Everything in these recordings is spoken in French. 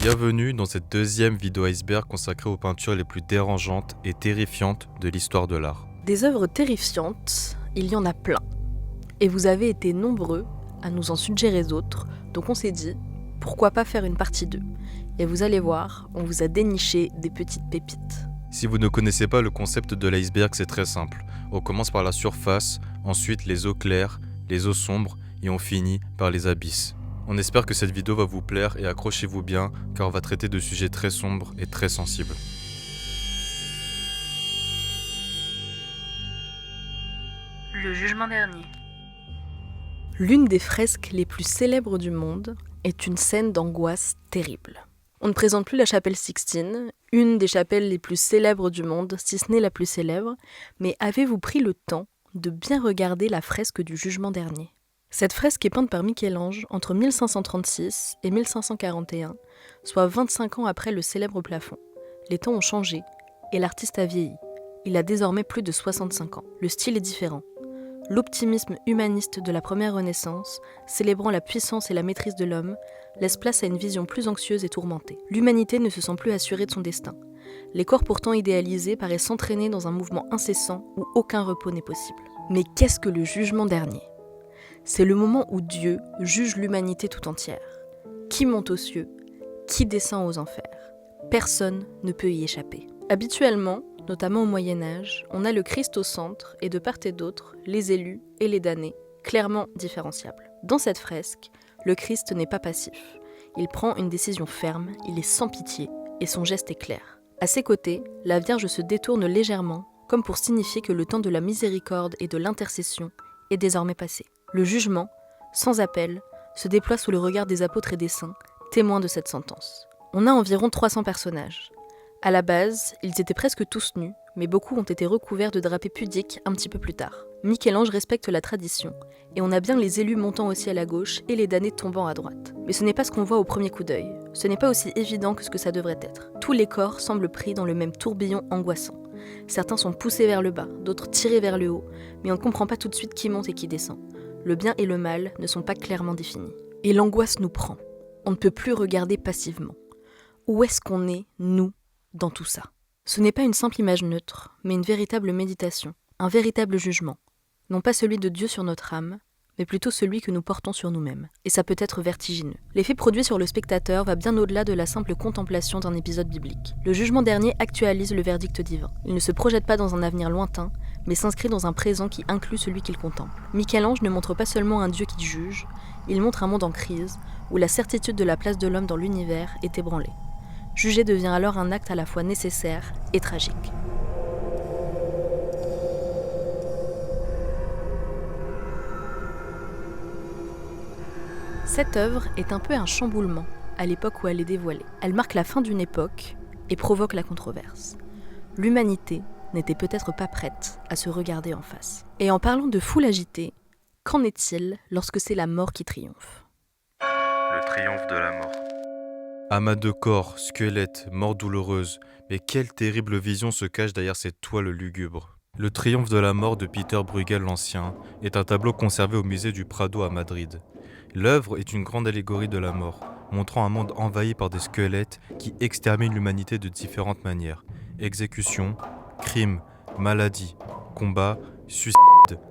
Bienvenue dans cette deuxième vidéo iceberg consacrée aux peintures les plus dérangeantes et terrifiantes de l'histoire de l'art. Des œuvres terrifiantes, il y en a plein. Et vous avez été nombreux à nous en suggérer d'autres, donc on s'est dit, pourquoi pas faire une partie 2 ? Et vous allez voir, on vous a déniché des petites pépites. Si vous ne connaissez pas le concept de l'iceberg, c'est très simple. On commence par la surface, ensuite les eaux claires, les eaux sombres et on finit par les abysses. On espère que cette vidéo va vous plaire et accrochez-vous bien car on va traiter de sujets très sombres et très sensibles. Le jugement dernier. L'une des fresques les plus célèbres du monde est une scène d'angoisse terrible. On ne présente plus la chapelle Sixtine, une des chapelles les plus célèbres du monde, si ce n'est la plus célèbre, mais avez-vous pris le temps de bien regarder la fresque du jugement dernier ? Cette fresque est peinte par Michel-Ange entre 1536 et 1541, soit 25 ans après le célèbre plafond. Les temps ont changé et l'artiste a vieilli. Il a désormais plus de 65 ans. Le style est différent. L'optimisme humaniste de la première Renaissance, célébrant la puissance et la maîtrise de l'homme, laisse place à une vision plus anxieuse et tourmentée. L'humanité ne se sent plus assurée de son destin. Les corps pourtant idéalisés paraissent s'entraîner dans un mouvement incessant où aucun repos n'est possible. Mais qu'est-ce que le jugement dernier ? C'est le moment où Dieu juge l'humanité tout entière. Qui monte aux cieux ? Qui descend aux enfers ? Personne ne peut y échapper. Habituellement, notamment au Moyen-Âge, on a le Christ au centre et de part et d'autre, les élus et les damnés, clairement différenciables. Dans cette fresque, le Christ n'est pas passif. Il prend une décision ferme, il est sans pitié et son geste est clair. À ses côtés, la Vierge se détourne légèrement, comme pour signifier que le temps de la miséricorde et de l'intercession est désormais passé. Le jugement, sans appel, se déploie sous le regard des apôtres et des saints, témoins de cette sentence. On a environ 300 personnages. À la base, ils étaient presque tous nus, mais beaucoup ont été recouverts de drapés pudiques un petit peu plus tard. Michel-Ange respecte la tradition, et on a bien les élus montant aussi à la gauche et les damnés tombant à droite. Mais ce n'est pas ce qu'on voit au premier coup d'œil. Ce n'est pas aussi évident que ce que ça devrait être. Tous les corps semblent pris dans le même tourbillon angoissant. Certains sont poussés vers le bas, d'autres tirés vers le haut, mais on ne comprend pas tout de suite qui monte et qui descend. Le bien et le mal ne sont pas clairement définis. Et l'angoisse nous prend. On ne peut plus regarder passivement. Où est-ce qu'on est, nous, dans tout ça ? Ce n'est pas une simple image neutre, mais une véritable méditation, un véritable jugement. Non pas celui de Dieu sur notre âme, mais plutôt celui que nous portons sur nous-mêmes. Et ça peut être vertigineux. L'effet produit sur le spectateur va bien au-delà de la simple contemplation d'un épisode biblique. Le jugement dernier actualise le verdict divin. Il ne se projette pas dans un avenir lointain, mais s'inscrit dans un présent qui inclut celui qu'il contemple. Michel-Ange ne montre pas seulement un Dieu qui juge, il montre un monde en crise, où la certitude de la place de l'homme dans l'univers est ébranlée. Juger devient alors un acte à la fois nécessaire et tragique. Cette œuvre est un peu un chamboulement à l'époque où elle est dévoilée. Elle marque la fin d'une époque et provoque la controverse. L'humanité n'était peut-être pas prête à se regarder en face. Et en parlant de foule agitée, qu'en est-il lorsque c'est la mort qui triomphe ? Le triomphe de la mort. Amas de corps, squelettes, mort douloureuse, mais quelle terrible vision se cache derrière cette toile lugubre. Le triomphe de la mort de Peter Bruegel l'Ancien est un tableau conservé au musée du Prado à Madrid. L'œuvre est une grande allégorie de la mort, montrant un monde envahi par des squelettes qui exterminent l'humanité de différentes manières. Exécution, crime, maladie, combat, suicide,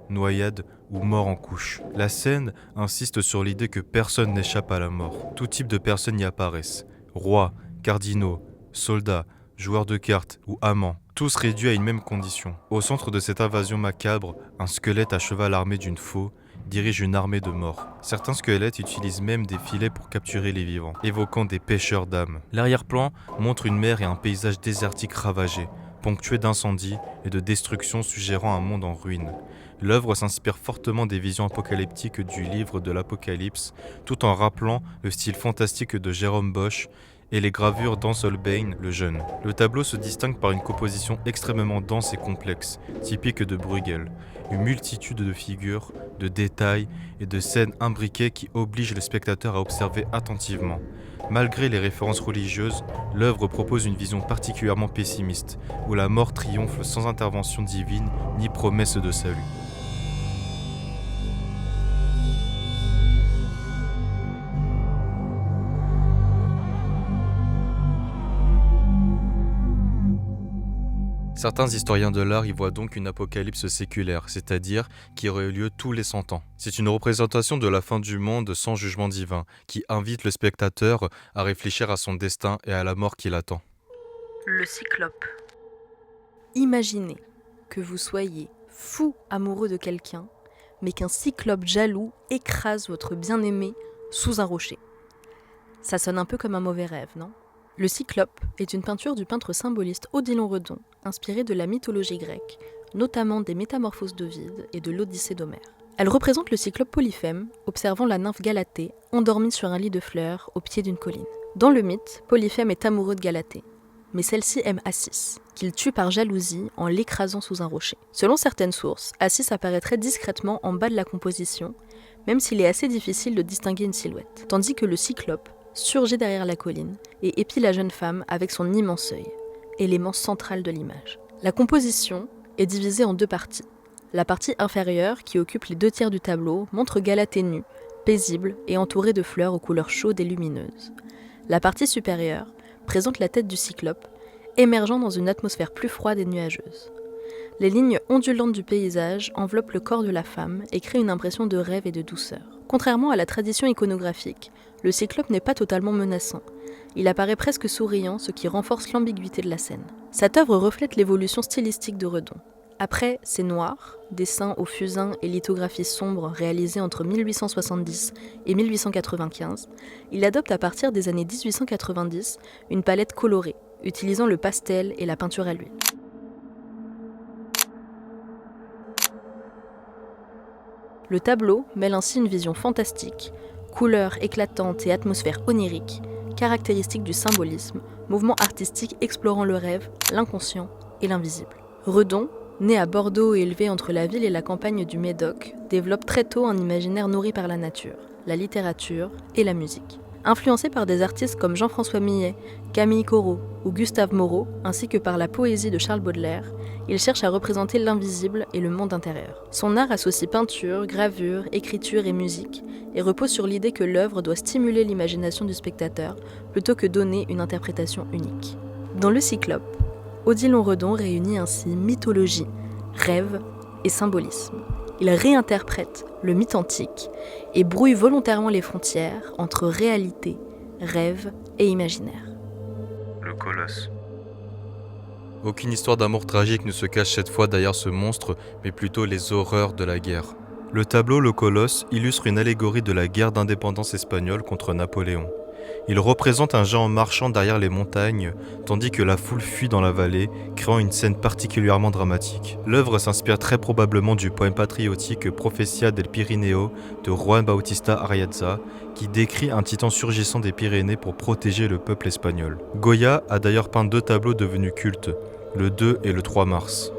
noyade ou mort en couche. La scène insiste sur l'idée que personne n'échappe à la mort. Tout type de personnes y apparaissent. Rois, cardinaux, soldats, joueurs de cartes ou amants. Tous réduits à une même condition. Au centre de cette invasion macabre, un squelette à cheval armé d'une faux dirige une armée de morts. Certains squelettes utilisent même des filets pour capturer les vivants, évoquant des pêcheurs d'âmes. L'arrière-plan montre une mer et un paysage désertique ravagé, ponctué d'incendies et de destructions suggérant un monde en ruine. L'œuvre s'inspire fortement des visions apocalyptiques du livre de l'Apocalypse, tout en rappelant le style fantastique de Jérôme Bosch et les gravures d'Holbein le Jeune. Le tableau se distingue par une composition extrêmement dense et complexe, typique de Bruegel. Une multitude de figures, de détails et de scènes imbriquées qui obligent le spectateur à observer attentivement. Malgré les références religieuses, l'œuvre propose une vision particulièrement pessimiste, où la mort triomphe sans intervention divine ni promesse de salut. Certains historiens de l'art y voient donc une apocalypse séculaire, c'est-à-dire qui aurait eu lieu tous les 100 ans. C'est une représentation de la fin du monde sans jugement divin, qui invite le spectateur à réfléchir à son destin et à la mort qui l'attend. Le Cyclope. Imaginez que vous soyez fou amoureux de quelqu'un, mais qu'un cyclope jaloux écrase votre bien-aimé sous un rocher. Ça sonne un peu comme un mauvais rêve, non ? Le Cyclope est une peinture du peintre symboliste Odilon Redon, inspirée de la mythologie grecque, notamment des Métamorphoses d'Ovide et de l'Odyssée d'Homère. Elle représente le Cyclope Polyphème, observant la nymphe Galatée, endormie sur un lit de fleurs au pied d'une colline. Dans le mythe, Polyphème est amoureux de Galatée, mais celle-ci aime Assis, qu'il tue par jalousie en l'écrasant sous un rocher. Selon certaines sources, Assis apparaîtrait discrètement en bas de la composition, même s'il est assez difficile de distinguer une silhouette, tandis que le Cyclope surgit derrière la colline et épie la jeune femme avec son immense œil, élément central de l'image. La composition est divisée en deux parties. La partie inférieure, qui occupe les 2/3 du tableau, montre Galatée nue, paisible et entourée de fleurs aux couleurs chaudes et lumineuses. La partie supérieure présente la tête du Cyclope, émergeant dans une atmosphère plus froide et nuageuse. Les lignes ondulantes du paysage enveloppent le corps de la femme et créent une impression de rêve et de douceur. Contrairement à la tradition iconographique, le Cyclope n'est pas totalement menaçant. Il apparaît presque souriant, ce qui renforce l'ambiguïté de la scène. Cette œuvre reflète l'évolution stylistique de Redon. Après C'est Noir, dessins au fusain et lithographie sombre réalisés entre 1870 et 1895, il adopte à partir des années 1890 une palette colorée, utilisant le pastel et la peinture à l'huile. Le tableau mêle ainsi une vision fantastique, couleurs éclatantes et atmosphère onirique, caractéristique du symbolisme, mouvement artistique explorant le rêve, l'inconscient et l'invisible. Redon, né à Bordeaux et élevé entre la ville et la campagne du Médoc, développe très tôt un imaginaire nourri par la nature, la littérature et la musique. Influencé par des artistes comme Jean-François Millet, Camille Corot ou Gustave Moreau, ainsi que par la poésie de Charles Baudelaire, il cherche à représenter l'invisible et le monde intérieur. Son art associe peinture, gravure, écriture et musique, et repose sur l'idée que l'œuvre doit stimuler l'imagination du spectateur plutôt que donner une interprétation unique. Dans Le Cyclope, Odilon Redon réunit ainsi mythologie, rêve et symbolisme. Il réinterprète le mythe antique et brouille volontairement les frontières entre réalité, rêve et imaginaire. Le Colosse. Aucune histoire d'amour tragique ne se cache cette fois derrière ce monstre, mais plutôt les horreurs de la guerre. Le tableau Le Colosse illustre une allégorie de la guerre d'indépendance espagnole contre Napoléon. Il représente un géant marchant derrière les montagnes, tandis que la foule fuit dans la vallée, créant une scène particulièrement dramatique. L'œuvre s'inspire très probablement du poème patriotique Profecia del Pirineo de Juan Bautista Ariaza, qui décrit un titan surgissant des Pyrénées pour protéger le peuple espagnol. Goya a d'ailleurs peint 2 tableaux devenus cultes, le 2 et le 3 mars.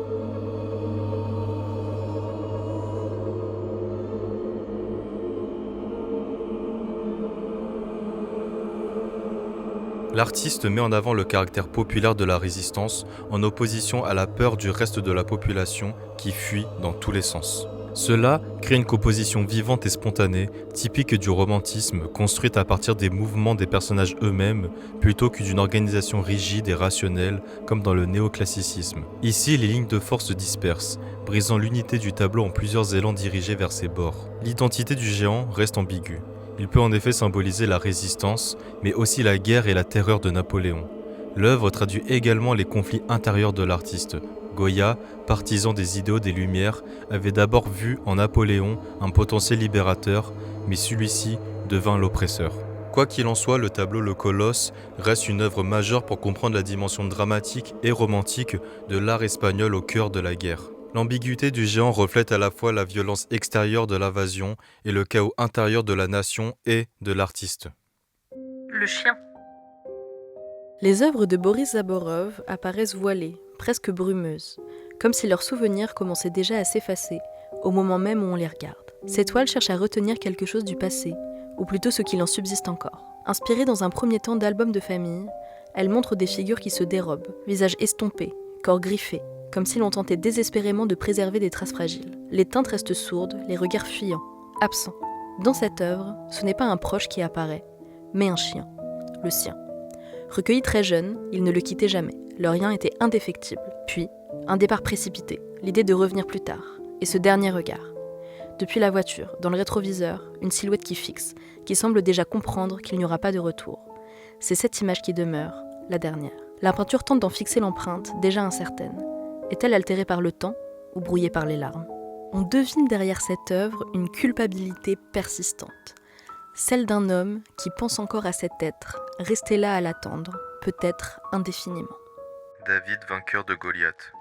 L'artiste met en avant le caractère populaire de la résistance en opposition à la peur du reste de la population qui fuit dans tous les sens. Cela crée une composition vivante et spontanée, typique du romantisme, construite à partir des mouvements des personnages eux-mêmes, plutôt que d'une organisation rigide et rationnelle comme dans le néoclassicisme. Ici, les lignes de force se dispersent, brisant l'unité du tableau en plusieurs élans dirigés vers ses bords. L'identité du géant reste ambiguë. Il peut en effet symboliser la résistance, mais aussi la guerre et la terreur de Napoléon. L'œuvre traduit également les conflits intérieurs de l'artiste. Goya, partisan des idéaux des Lumières, avait d'abord vu en Napoléon un potentiel libérateur, mais celui-ci devint l'oppresseur. Quoi qu'il en soit, le tableau Le Colosse reste une œuvre majeure pour comprendre la dimension dramatique et romantique de l'art espagnol au cœur de la guerre. L'ambiguïté du géant reflète à la fois la violence extérieure de l'invasion et le chaos intérieur de la nation et de l'artiste. Le chien. Les œuvres de Boris Zaborov apparaissent voilées, presque brumeuses, comme si leurs souvenirs commençaient déjà à s'effacer au moment même où on les regarde. Ces toiles cherchent à retenir quelque chose du passé, ou plutôt ce qu'il en subsiste encore. Inspirées dans un premier temps d'albums de famille, elles montrent des figures qui se dérobent, visages estompés, corps griffés, comme si l'on tentait désespérément de préserver des traces fragiles. Les teintes restent sourdes, les regards fuyants, absents. Dans cette œuvre, ce n'est pas un proche qui apparaît, mais un chien, le sien. Recueilli très jeune, il ne le quittait jamais. leur lien était indéfectible. Puis, un départ précipité, l'idée de revenir plus tard, et ce dernier regard. Depuis la voiture, dans le rétroviseur, une silhouette qui fixe, qui semble déjà comprendre qu'il n'y aura pas de retour. C'est cette image qui demeure, la dernière. La peinture tente d'en fixer l'empreinte, déjà incertaine. Est-elle altérée par le temps ou brouillée par les larmes ? On devine derrière cette œuvre une culpabilité persistante. Celle d'un homme qui pense encore à cet être, resté là à l'attendre, peut-être indéfiniment. David, vainqueur de Goliath.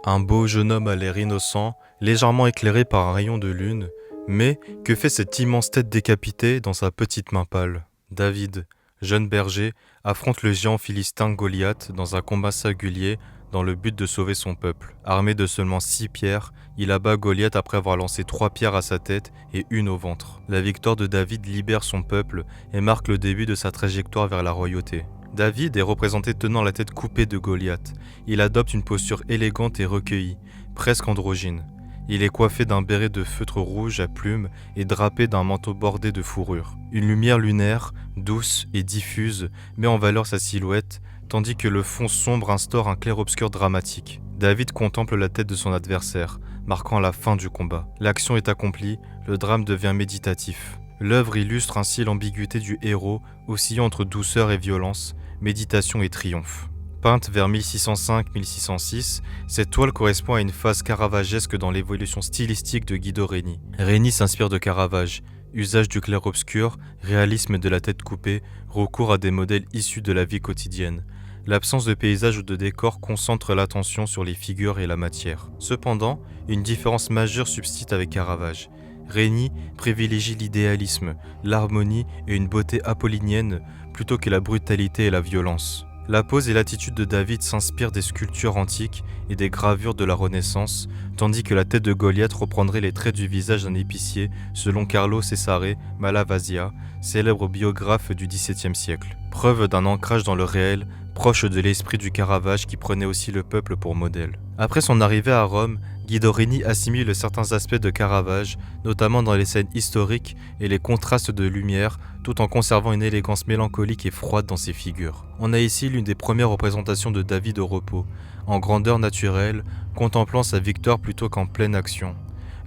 Un beau jeune homme à l'air innocent, légèrement éclairé par un rayon de lune, mais que fait cette immense tête décapitée dans sa petite main pâle ? David, jeune berger, affronte le géant philistin Goliath dans un combat singulier dans le but de sauver son peuple. Armé de seulement 6 pierres, il abat Goliath après avoir lancé 3 pierres à sa tête et une au ventre. La victoire de David libère son peuple et marque le début de sa trajectoire vers la royauté. David est représenté tenant la tête coupée de Goliath. Il adopte une posture élégante et recueillie, presque androgyne. Il est coiffé d'un béret de feutre rouge à plumes et drapé d'un manteau bordé de fourrure. Une lumière lunaire, douce et diffuse, met en valeur sa silhouette, tandis que le fond sombre instaure un clair-obscur dramatique. David contemple la tête de son adversaire, marquant la fin du combat. L'action est accomplie, le drame devient méditatif. L'œuvre illustre ainsi l'ambiguïté du héros, oscillant entre douceur et violence, méditation et triomphe. Peinte vers 1605-1606, cette toile correspond à une phase caravagesque dans l'évolution stylistique de Guido Reni. Reni s'inspire de Caravage, usage du clair-obscur, réalisme de la tête coupée, recours à des modèles issus de la vie quotidienne. L'absence de paysage ou de décor concentre l'attention sur les figures et la matière. Cependant, une différence majeure subsiste avec Caravage. Reni privilégie l'idéalisme, l'harmonie et une beauté apollinienne plutôt que la brutalité et la violence. La pose et l'attitude de David s'inspirent des sculptures antiques et des gravures de la Renaissance, tandis que la tête de Goliath reprendrait les traits du visage d'un épicier, selon Carlo Cesare Malavazia, célèbre biographe du XVIIe siècle. Preuve d'un ancrage dans le réel, proche de l'esprit du Caravage qui prenait aussi le peuple pour modèle. Après son arrivée à Rome, Guido Reni assimile certains aspects de Caravage, notamment dans les scènes historiques et les contrastes de lumière, tout en conservant une élégance mélancolique et froide dans ses figures. On a ici l'une des premières représentations de David au repos, en grandeur naturelle, contemplant sa victoire plutôt qu'en pleine action.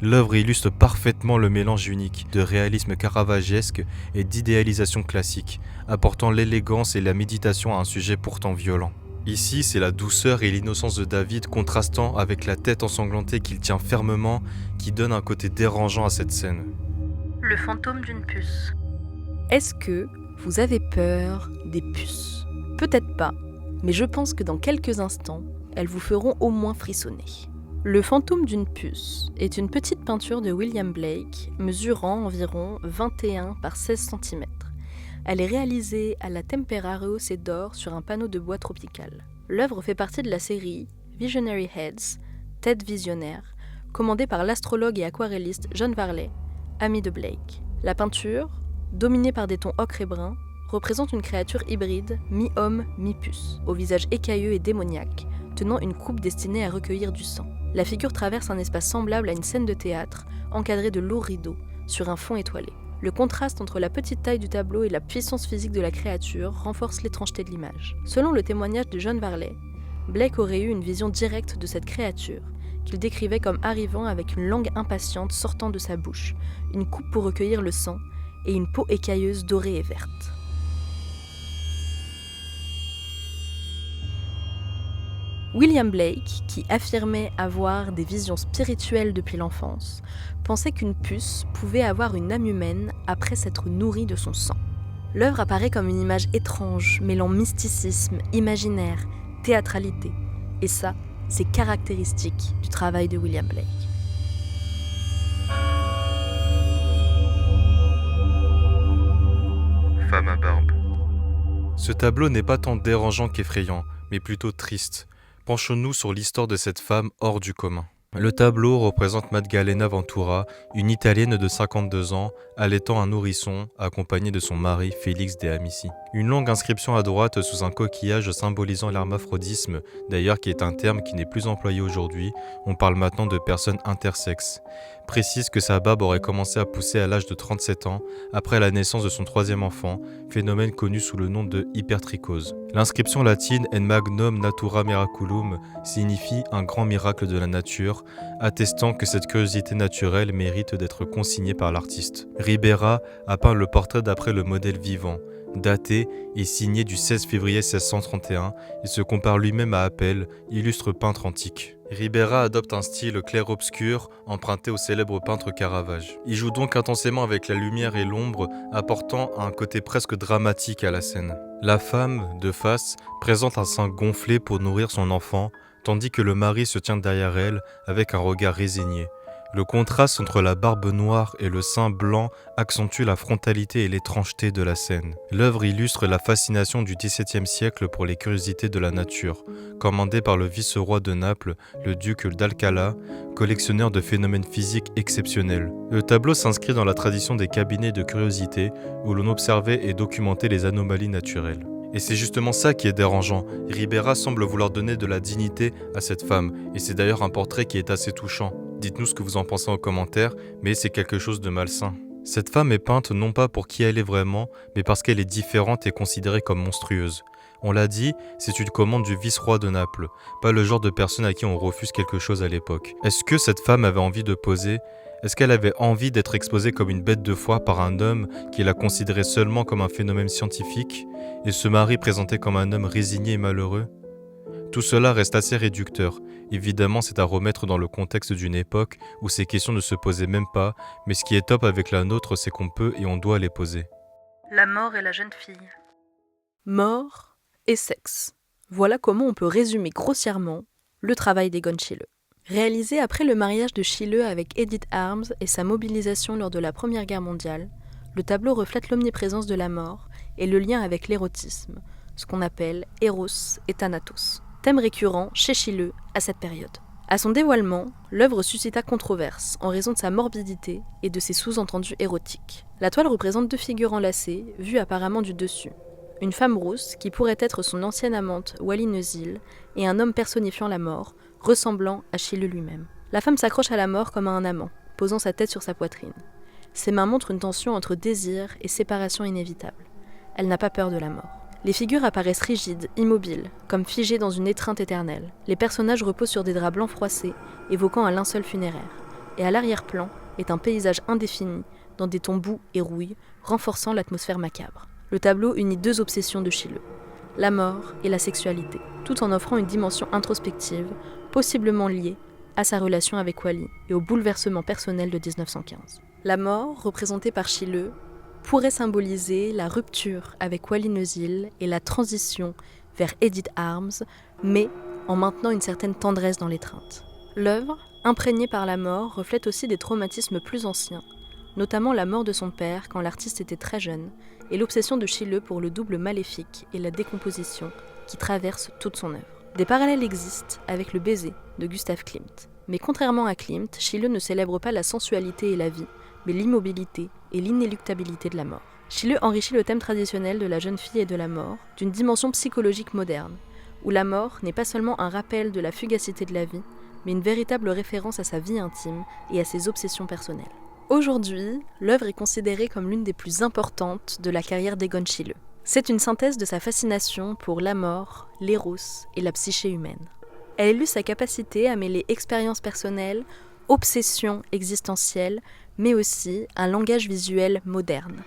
L'œuvre illustre parfaitement le mélange unique de réalisme caravagesque et d'idéalisation classique, apportant l'élégance et la méditation à un sujet pourtant violent. Ici, c'est la douceur et l'innocence de David contrastant avec la tête ensanglantée qu'il tient fermement qui donne un côté dérangeant à cette scène. Le fantôme d'une puce. Est-ce que vous avez peur des puces ? Peut-être pas, mais je pense que dans quelques instants, elles vous feront au moins frissonner. Le fantôme d'une puce est une petite peinture de William Blake, mesurant environ 21 par 16 cm. Elle est réalisée à la tempera rehaussée d'or sur un panneau de bois tropical. L'œuvre fait partie de la série Visionary Heads, Têtes visionnaires, commandée par l'astrologue et aquarelliste John Varley, ami de Blake. La peinture, dominée par des tons ocre et brun, représente une créature hybride, mi-homme, mi-puce, au visage écailleux et démoniaque, tenant une coupe destinée à recueillir du sang. La figure traverse un espace semblable à une scène de théâtre, encadrée de lourds rideaux, sur un fond étoilé. Le contraste entre la petite taille du tableau et la puissance physique de la créature renforce l'étrangeté de l'image. Selon le témoignage de John Varley, Blake aurait eu une vision directe de cette créature, qu'il décrivait comme arrivant avec une langue impatiente sortant de sa bouche, une coupe pour recueillir le sang et une peau écailleuse dorée et verte. William Blake, qui affirmait avoir des visions spirituelles depuis l'enfance, pensait qu'une puce pouvait avoir une âme humaine après s'être nourrie de son sang. L'œuvre apparaît comme une image étrange, mêlant mysticisme, imaginaire, théâtralité. Et ça, c'est caractéristique du travail de William Blake. Femme à barbe. Ce tableau n'est pas tant dérangeant qu'effrayant, mais plutôt triste. Penchons-nous sur l'histoire de cette femme hors du commun. Le tableau représente Maddalena Ventura, une Italienne de 52 ans, allaitant un nourrisson, accompagnée de son mari Félix de Amici. Une longue inscription à droite sous un coquillage symbolisant l'hermaphrodisme, d'ailleurs qui est un terme qui n'est plus employé aujourd'hui, on parle maintenant de personnes intersexes. précise que sa barbe aurait commencé à pousser à l'âge de 37 ans, après la naissance de son troisième enfant, phénomène connu sous le nom de hypertrichose. L'inscription latine En magnum natura miraculum signifie un grand miracle de la nature, attestant que cette curiosité naturelle mérite d'être consignée par l'artiste. Ribera a peint le portrait d'après le modèle vivant, daté et signé du 16 février 1631 et se compare lui-même à Apelle, illustre peintre antique. Ribera adopte un style clair-obscur emprunté au célèbre peintre Caravage. Il joue donc intensément avec la lumière et l'ombre, apportant un côté presque dramatique à la scène. La femme, de face, présente un sein gonflé pour nourrir son enfant, tandis que le mari se tient derrière elle avec un regard résigné. Le contraste entre la barbe noire et le sein blanc accentue la frontalité et l'étrangeté de la scène. L'œuvre illustre la fascination du XVIIe siècle pour les curiosités de la nature, commandée par le vice-roi de Naples, le duc d'Alcala, collectionneur de phénomènes physiques exceptionnels. Le tableau s'inscrit dans la tradition des cabinets de curiosité où l'on observait et documentait les anomalies naturelles. Et c'est justement ça qui est dérangeant. Ribera semble vouloir donner de la dignité à cette femme, et c'est d'ailleurs un portrait qui est assez touchant. Dites-nous ce que vous en pensez en commentaire, mais c'est quelque chose de malsain. Cette femme est peinte non pas pour qui elle est vraiment, mais parce qu'elle est différente et considérée comme monstrueuse. On l'a dit, c'est une commande du vice-roi de Naples, pas le genre de personne à qui on refuse quelque chose à l'époque. Est-ce que cette femme avait envie de poser ? Est-ce qu'elle avait envie d'être exposée comme une bête de foire par un homme qui la considérait seulement comme un phénomène scientifique, et ce mari présenté comme un homme résigné et malheureux ? Tout cela reste assez réducteur. Évidemment, c'est à remettre dans le contexte d'une époque où ces questions ne se posaient même pas, mais ce qui est top avec la nôtre, c'est qu'on peut et on doit les poser. La mort et la jeune fille. Mort et sexe. Voilà comment on peut résumer grossièrement le travail d'Egon Schiele. Réalisé après le mariage de Schiele avec Edith Arms et sa mobilisation lors de la Première Guerre mondiale, le tableau reflète l'omniprésence de la mort et le lien avec l'érotisme, ce qu'on appelle Eros et Thanatos. Thème récurrent chez Schiele à cette période. À son dévoilement, l'œuvre suscita controverse en raison de sa morbidité et de ses sous-entendus érotiques. La toile représente deux figures enlacées, vues apparemment du dessus. Une femme rousse, qui pourrait être son ancienne amante Wally Neusil, et un homme personnifiant la mort, ressemblant à Schiele lui-même. La femme s'accroche à la mort comme à un amant, posant sa tête sur sa poitrine. Ses mains montrent une tension entre désir et séparation inévitable. Elle n'a pas peur de la mort. Les figures apparaissent rigides, immobiles, comme figées dans une étreinte éternelle. Les personnages reposent sur des draps blancs froissés, évoquant un linceul funéraire. Et à l'arrière-plan est un paysage indéfini, dans des tons boue et rouille, renforçant l'atmosphère macabre. Le tableau unit deux obsessions de Schiele, la mort et la sexualité, tout en offrant une dimension introspective, possiblement liée à sa relation avec Wally et au bouleversement personnel de 1915. La mort, représentée par Schiele, pourrait symboliser la rupture avec Wally Neusil et la transition vers Edith Arms, mais en maintenant une certaine tendresse dans l'étreinte. L'œuvre, imprégnée par la mort, reflète aussi des traumatismes plus anciens, notamment la mort de son père quand l'artiste était très jeune, et l'obsession de Schiele pour le double maléfique et la décomposition qui traverse toute son œuvre. Des parallèles existent avec le baiser de Gustav Klimt. Mais contrairement à Klimt, Schiele ne célèbre pas la sensualité et la vie, mais l'immobilité et l'inéluctabilité de la mort. Schiele enrichit le thème traditionnel de la jeune fille et de la mort d'une dimension psychologique moderne, où la mort n'est pas seulement un rappel de la fugacité de la vie, mais une véritable référence à sa vie intime et à ses obsessions personnelles. Aujourd'hui, l'œuvre est considérée comme l'une des plus importantes de la carrière d'Egon Schiele. C'est une synthèse de sa fascination pour la mort, l'éros et la psyché humaine. Elle illustre sa capacité à mêler expérience personnelle, obsession existentielle, mais aussi un langage visuel moderne.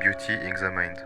Beauty Examined.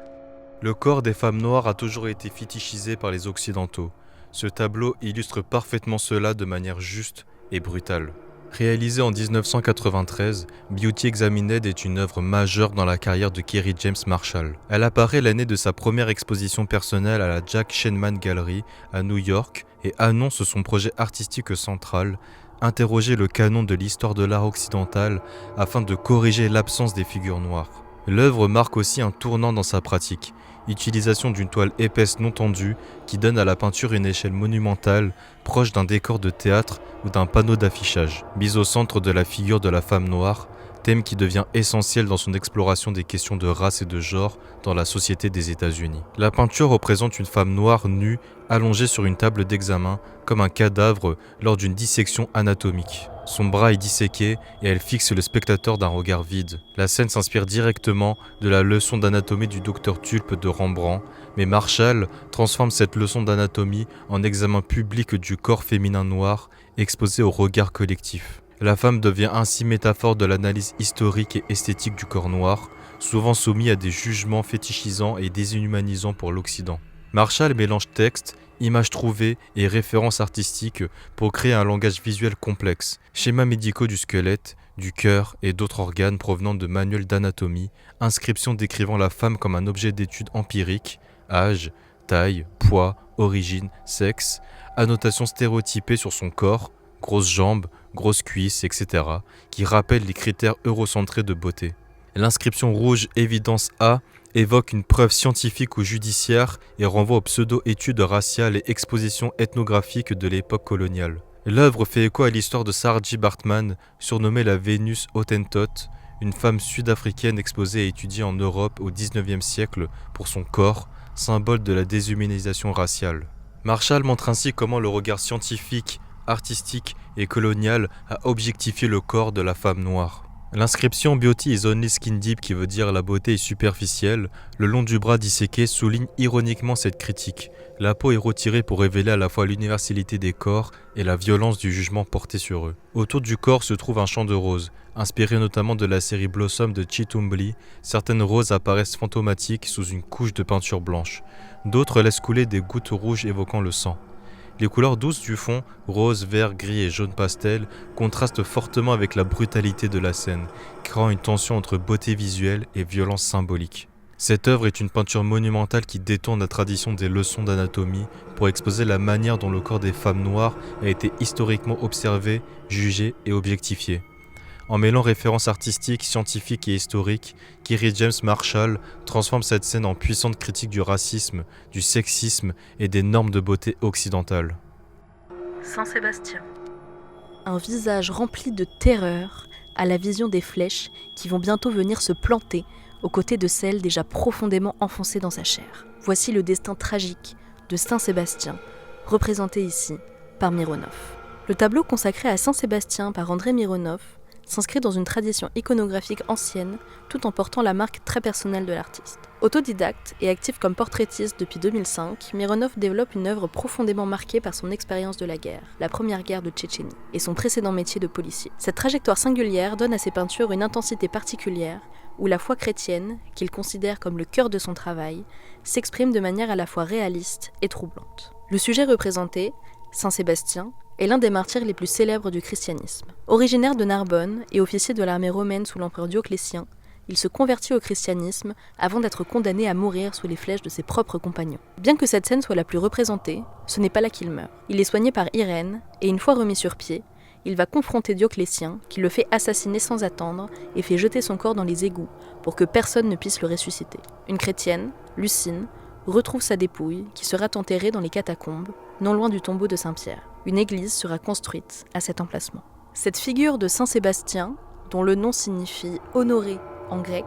Le corps des femmes noires a toujours été fétichisé par les Occidentaux. Ce tableau illustre parfaitement cela de manière juste et brutale. Réalisé en 1993, Beauty Examined est une œuvre majeure dans la carrière de Kerry James Marshall. Elle apparaît l'année de sa première exposition personnelle à la Jack Shenman Gallery à New York et annonce son projet artistique central, interroger le canon de l'histoire de l'art occidental afin de corriger l'absence des figures noires. L'œuvre marque aussi un tournant dans sa pratique, utilisation d'une toile épaisse non tendue qui donne à la peinture une échelle monumentale, proche d'un décor de théâtre ou d'un panneau d'affichage. Mise au centre de la figure de la femme noire, thème qui devient essentiel dans son exploration des questions de race et de genre dans la société des États-Unis. La peinture représente une femme noire nue, allongée sur une table d'examen, comme un cadavre lors d'une dissection anatomique. Son bras est disséqué et elle fixe le spectateur d'un regard vide. La scène s'inspire directement de la leçon d'anatomie du docteur Tulpe de Rembrandt, mais Marshall transforme cette leçon d'anatomie en examen public du corps féminin noir exposé au regard collectif. La femme devient ainsi métaphore de l'analyse historique et esthétique du corps noir, souvent soumis à des jugements fétichisants et déshumanisants pour l'Occident. Marshall mélange texte, images trouvées et références artistiques pour créer un langage visuel complexe, schémas médicaux du squelette, du cœur et d'autres organes provenant de manuels d'anatomie, inscriptions décrivant la femme comme un objet d'étude empirique, âge, taille, poids, origine, sexe, annotations stéréotypées sur son corps, grosses jambes, grosses cuisses, etc., qui rappellent les critères eurocentrés de beauté. L'inscription rouge évidence A évoque une preuve scientifique ou judiciaire et renvoie aux pseudo-études raciales et expositions ethnographiques de l'époque coloniale. L'œuvre fait écho à l'histoire de Saartjie Baartman, surnommée la Vénus Hottentote, une femme sud-africaine exposée et étudiée en Europe au XIXe siècle pour son corps, symbole de la déshumanisation raciale. Marshall montre ainsi comment le regard scientifique, artistique et colonial a objectifié le corps de la femme noire. L'inscription Beauty is only skin deep, qui veut dire la beauté est superficielle, le long du bras disséqué souligne ironiquement cette critique. La peau est retirée pour révéler à la fois l'universalité des corps et la violence du jugement porté sur eux. Autour du corps se trouve un champ de roses. Inspiré notamment de la série Blossom de Chitumbly, certaines roses apparaissent fantomatiques sous une couche de peinture blanche. D'autres laissent couler des gouttes rouges évoquant le sang. Les couleurs douces du fond, rose, vert, gris et jaune pastel, contrastent fortement avec la brutalité de la scène, créant une tension entre beauté visuelle et violence symbolique. Cette œuvre est une peinture monumentale qui détourne la tradition des leçons d'anatomie pour exposer la manière dont le corps des femmes noires a été historiquement observé, jugé et objectifié. En mêlant références artistiques, scientifiques et historiques, Kerry James Marshall transforme cette scène en puissante critique du racisme, du sexisme et des normes de beauté occidentales. Saint-Sébastien. Un visage rempli de terreur à la vision des flèches qui vont bientôt venir se planter aux côtés de celles déjà profondément enfoncées dans sa chair. Voici le destin tragique de Saint-Sébastien, représenté ici par Mironov. Le tableau consacré à Saint-Sébastien par André Mironov s'inscrit dans une tradition iconographique ancienne, tout en portant la marque très personnelle de l'artiste. Autodidacte et actif comme portraitiste depuis 2005, Mironov développe une œuvre profondément marquée par son expérience de la guerre, la première guerre de Tchétchénie, et son précédent métier de policier. Cette trajectoire singulière donne à ses peintures une intensité particulière, où la foi chrétienne, qu'il considère comme le cœur de son travail, s'exprime de manière à la fois réaliste et troublante. Le sujet représenté, Saint-Sébastien, est l'un des martyrs les plus célèbres du christianisme. Originaire de Narbonne et officier de l'armée romaine sous l'empereur Dioclétien, il se convertit au christianisme avant d'être condamné à mourir sous les flèches de ses propres compagnons. Bien que cette scène soit la plus représentée, ce n'est pas là qu'il meurt. Il est soigné par Irène, et une fois remis sur pied, il va confronter Dioclétien, qui le fait assassiner sans attendre et fait jeter son corps dans les égouts pour que personne ne puisse le ressusciter. Une chrétienne, Lucine, retrouve sa dépouille, qui sera enterrée dans les catacombes, non loin du tombeau de Saint-Pierre. Une église sera construite à cet emplacement. Cette figure de Saint-Sébastien, dont le nom signifie « honoré » en grec,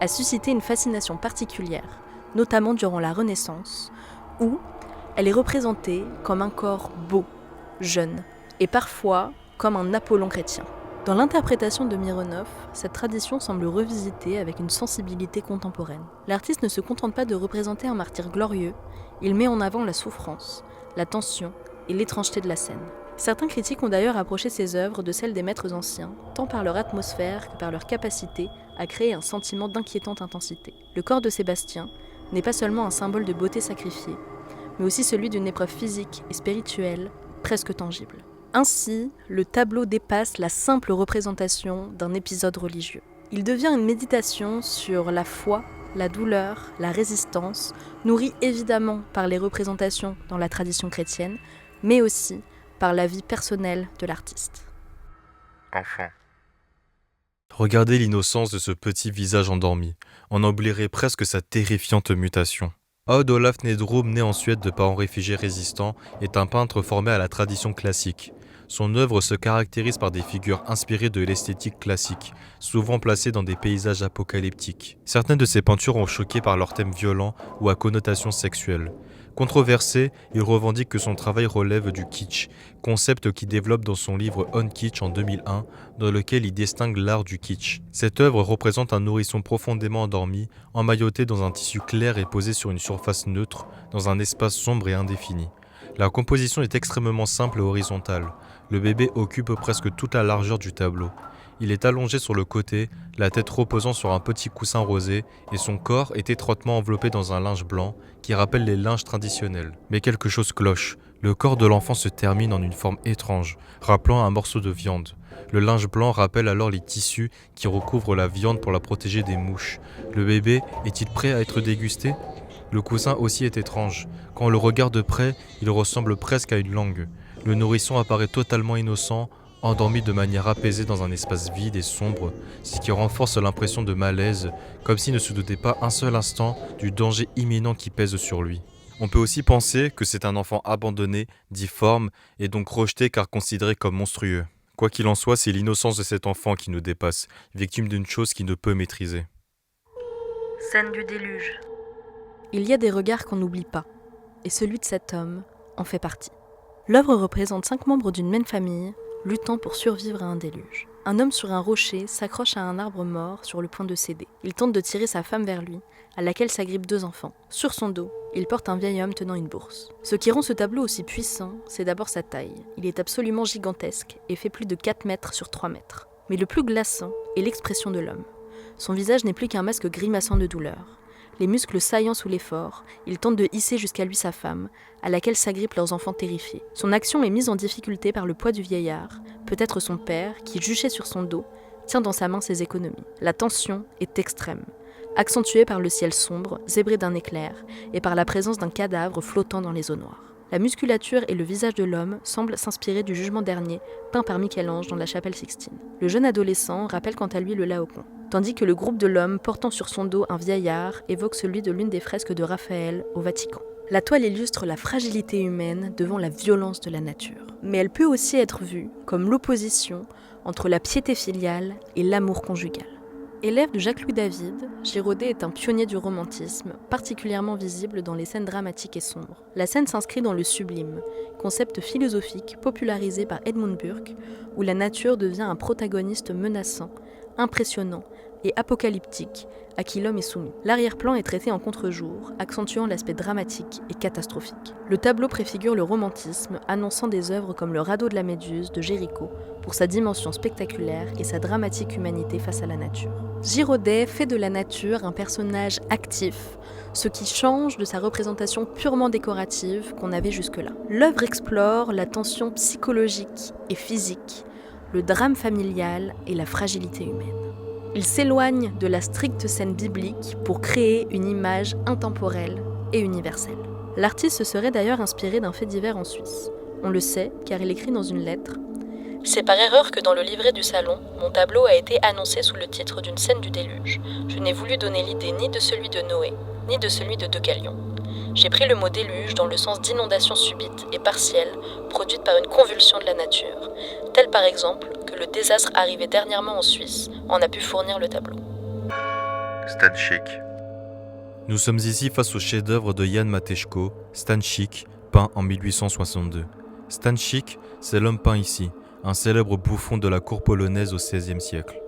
a suscité une fascination particulière, notamment durant la Renaissance, où elle est représentée comme un corps beau, jeune, et parfois comme un Apollon chrétien. Dans l'interprétation de Mironov, cette tradition semble revisitée avec une sensibilité contemporaine. L'artiste ne se contente pas de représenter un martyr glorieux, il met en avant la souffrance, la tension et l'étrangeté de la scène. Certains critiques ont d'ailleurs approché ces œuvres de celles des maîtres anciens, tant par leur atmosphère que par leur capacité à créer un sentiment d'inquiétante intensité. Le corps de Sébastien n'est pas seulement un symbole de beauté sacrifiée, mais aussi celui d'une épreuve physique et spirituelle presque tangible. Ainsi, le tableau dépasse la simple représentation d'un épisode religieux. Il devient une méditation sur la foi, la douleur, la résistance, nourrie évidemment par les représentations dans la tradition chrétienne, mais aussi par la vie personnelle de l'artiste. Enfant. Regardez l'innocence de ce petit visage endormi. On oublierait presque sa terrifiante mutation. Odd Olaf Nedrum, né en Suède de parents réfugiés résistants, est un peintre formé à la tradition classique. Son œuvre se caractérise par des figures inspirées de l'esthétique classique, souvent placées dans des paysages apocalyptiques. Certaines de ses peintures ont choqué par leurs thèmes violents ou à connotation sexuelle. Controversé, il revendique que son travail relève du kitsch, concept qu'il développe dans son livre On Kitsch en 2001, dans lequel il distingue l'art du kitsch. Cette œuvre représente un nourrisson profondément endormi, emmailloté dans un tissu clair et posé sur une surface neutre, dans un espace sombre et indéfini. La composition est extrêmement simple et horizontale. Le bébé occupe presque toute la largeur du tableau. Il est allongé sur le côté, la tête reposant sur un petit coussin rosé, et son corps est étroitement enveloppé dans un linge blanc qui rappelle les linges traditionnels. Mais quelque chose cloche. Le corps de l'enfant se termine en une forme étrange, rappelant un morceau de viande. Le linge blanc rappelle alors les tissus qui recouvrent la viande pour la protéger des mouches. Le bébé est-il prêt à être dégusté ? Le coussin aussi est étrange. Quand on le regarde de près, il ressemble presque à une langue. Le nourrisson apparaît totalement innocent, endormi de manière apaisée dans un espace vide et sombre, ce qui renforce l'impression de malaise, comme s'il ne se doutait pas un seul instant du danger imminent qui pèse sur lui. On peut aussi penser que c'est un enfant abandonné, difforme, et donc rejeté car considéré comme monstrueux. Quoi qu'il en soit, c'est l'innocence de cet enfant qui nous dépasse, victime d'une chose qu'il ne peut maîtriser. Scène du déluge. Il y a des regards qu'on n'oublie pas, et celui de cet homme en fait partie. L'œuvre représente 5 membres d'une même famille, luttant pour survivre à un déluge. Un homme sur un rocher s'accroche à un arbre mort sur le point de céder. Il tente de tirer sa femme vers lui, à laquelle s'agrippent 2 enfants. Sur son dos, il porte un vieil homme tenant une bourse. Ce qui rend ce tableau aussi puissant, c'est d'abord sa taille. Il est absolument gigantesque et fait plus de 4 mètres sur 3 mètres. Mais le plus glaçant est l'expression de l'homme. Son visage n'est plus qu'un masque grimaçant de douleur. Les muscles saillants sous l'effort, il tente de hisser jusqu'à lui sa femme, à laquelle s'agrippent leurs enfants terrifiés. Son action est mise en difficulté par le poids du vieillard, peut-être son père, qui, juché sur son dos, tient dans sa main ses économies. La tension est extrême, accentuée par le ciel sombre, zébré d'un éclair, et par la présence d'un cadavre flottant dans les eaux noires. La musculature et le visage de l'homme semblent s'inspirer du Jugement dernier, peint par Michel-Ange dans la chapelle Sixtine. Le jeune adolescent rappelle quant à lui le Laocoon, tandis que le groupe de l'homme portant sur son dos un vieillard évoque celui de l'une des fresques de Raphaël au Vatican. La toile illustre la fragilité humaine devant la violence de la nature. Mais elle peut aussi être vue comme l'opposition entre la piété filiale et l'amour conjugal. Élève de Jacques-Louis David, Girodet est un pionnier du romantisme, particulièrement visible dans les scènes dramatiques et sombres. La scène s'inscrit dans le sublime, concept philosophique popularisé par Edmund Burke, où la nature devient un protagoniste menaçant, impressionnant et apocalyptique à qui l'homme est soumis. L'arrière-plan est traité en contre-jour, accentuant l'aspect dramatique et catastrophique. Le tableau préfigure le romantisme, annonçant des œuvres comme Le radeau de la Méduse de Géricault pour sa dimension spectaculaire et sa dramatique humanité face à la nature. Girodet fait de la nature un personnage actif, ce qui change de sa représentation purement décorative qu'on avait jusque-là. L'œuvre explore la tension psychologique et physique, le drame familial et la fragilité humaine. Il s'éloigne de la stricte scène biblique pour créer une image intemporelle et universelle. L'artiste se serait d'ailleurs inspiré d'un fait divers en Suisse. On le sait car il écrit dans une lettre « C'est par erreur que dans le livret du salon, mon tableau a été annoncé sous le titre d'une scène du déluge. Je n'ai voulu donner l'idée ni de celui de Noé, ni de celui de Deucalion. J'ai pris le mot déluge dans le sens d'inondation subite et partielle produite par une convulsion de la nature, telle par exemple que le désastre arrivé dernièrement en Suisse en a pu fournir le tableau. » Stanchik. Nous sommes ici face au chef-d'œuvre de Jan Matejko, Stanchik, peint en 1862. Stanchik, c'est l'homme peint ici, un célèbre bouffon de la cour polonaise au XVIe siècle.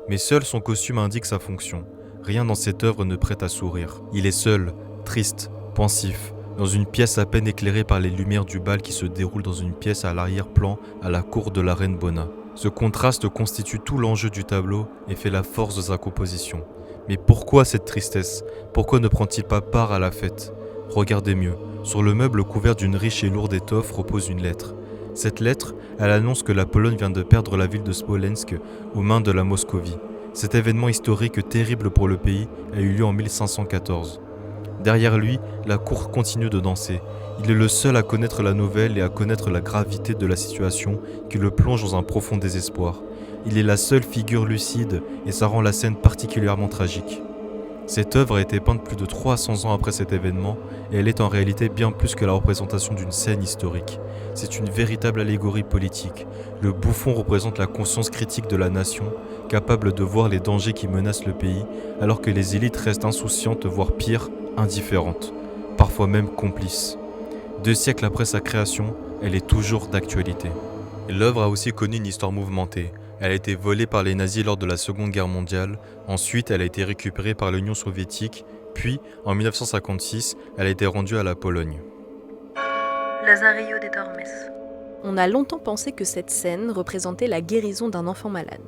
Mais seul son costume indique sa fonction. Rien dans cette œuvre ne prête à sourire. Il est seul, triste, pensif, dans une pièce à peine éclairée par les lumières du bal qui se déroule dans une pièce à l'arrière-plan à la cour de la reine Bona. Ce contraste constitue tout l'enjeu du tableau et fait la force de sa composition. Mais pourquoi cette tristesse ? Pourquoi ne prend-il pas part à la fête ? Regardez mieux. Sur le meuble couvert d'une riche et lourde étoffe repose une lettre. Cette lettre, elle annonce que la Pologne vient de perdre la ville de Smolensk aux mains de la Moscovie. Cet événement historique terrible pour le pays a eu lieu en 1514. Derrière lui, la cour continue de danser. Il est le seul à connaître la nouvelle et à connaître la gravité de la situation qui le plonge dans un profond désespoir. Il est la seule figure lucide et ça rend la scène particulièrement tragique. Cette œuvre a été peinte plus de 300 ans après cet événement et elle est en réalité bien plus que la représentation d'une scène historique. C'est une véritable allégorie politique. Le bouffon représente la conscience critique de la nation, capable de voir les dangers qui menacent le pays, alors que les élites restent insouciantes, voire pire, indifférentes, parfois même complices. 2 siècles après sa création, elle est toujours d'actualité. L'œuvre a aussi connu une histoire mouvementée. Elle a été volée par les nazis lors de la Seconde Guerre mondiale, ensuite elle a été récupérée par l'Union soviétique, puis en 1956, elle a été rendue à la Pologne. Lazarillo de Tormes. On a longtemps pensé que cette scène représentait la guérison d'un enfant malade.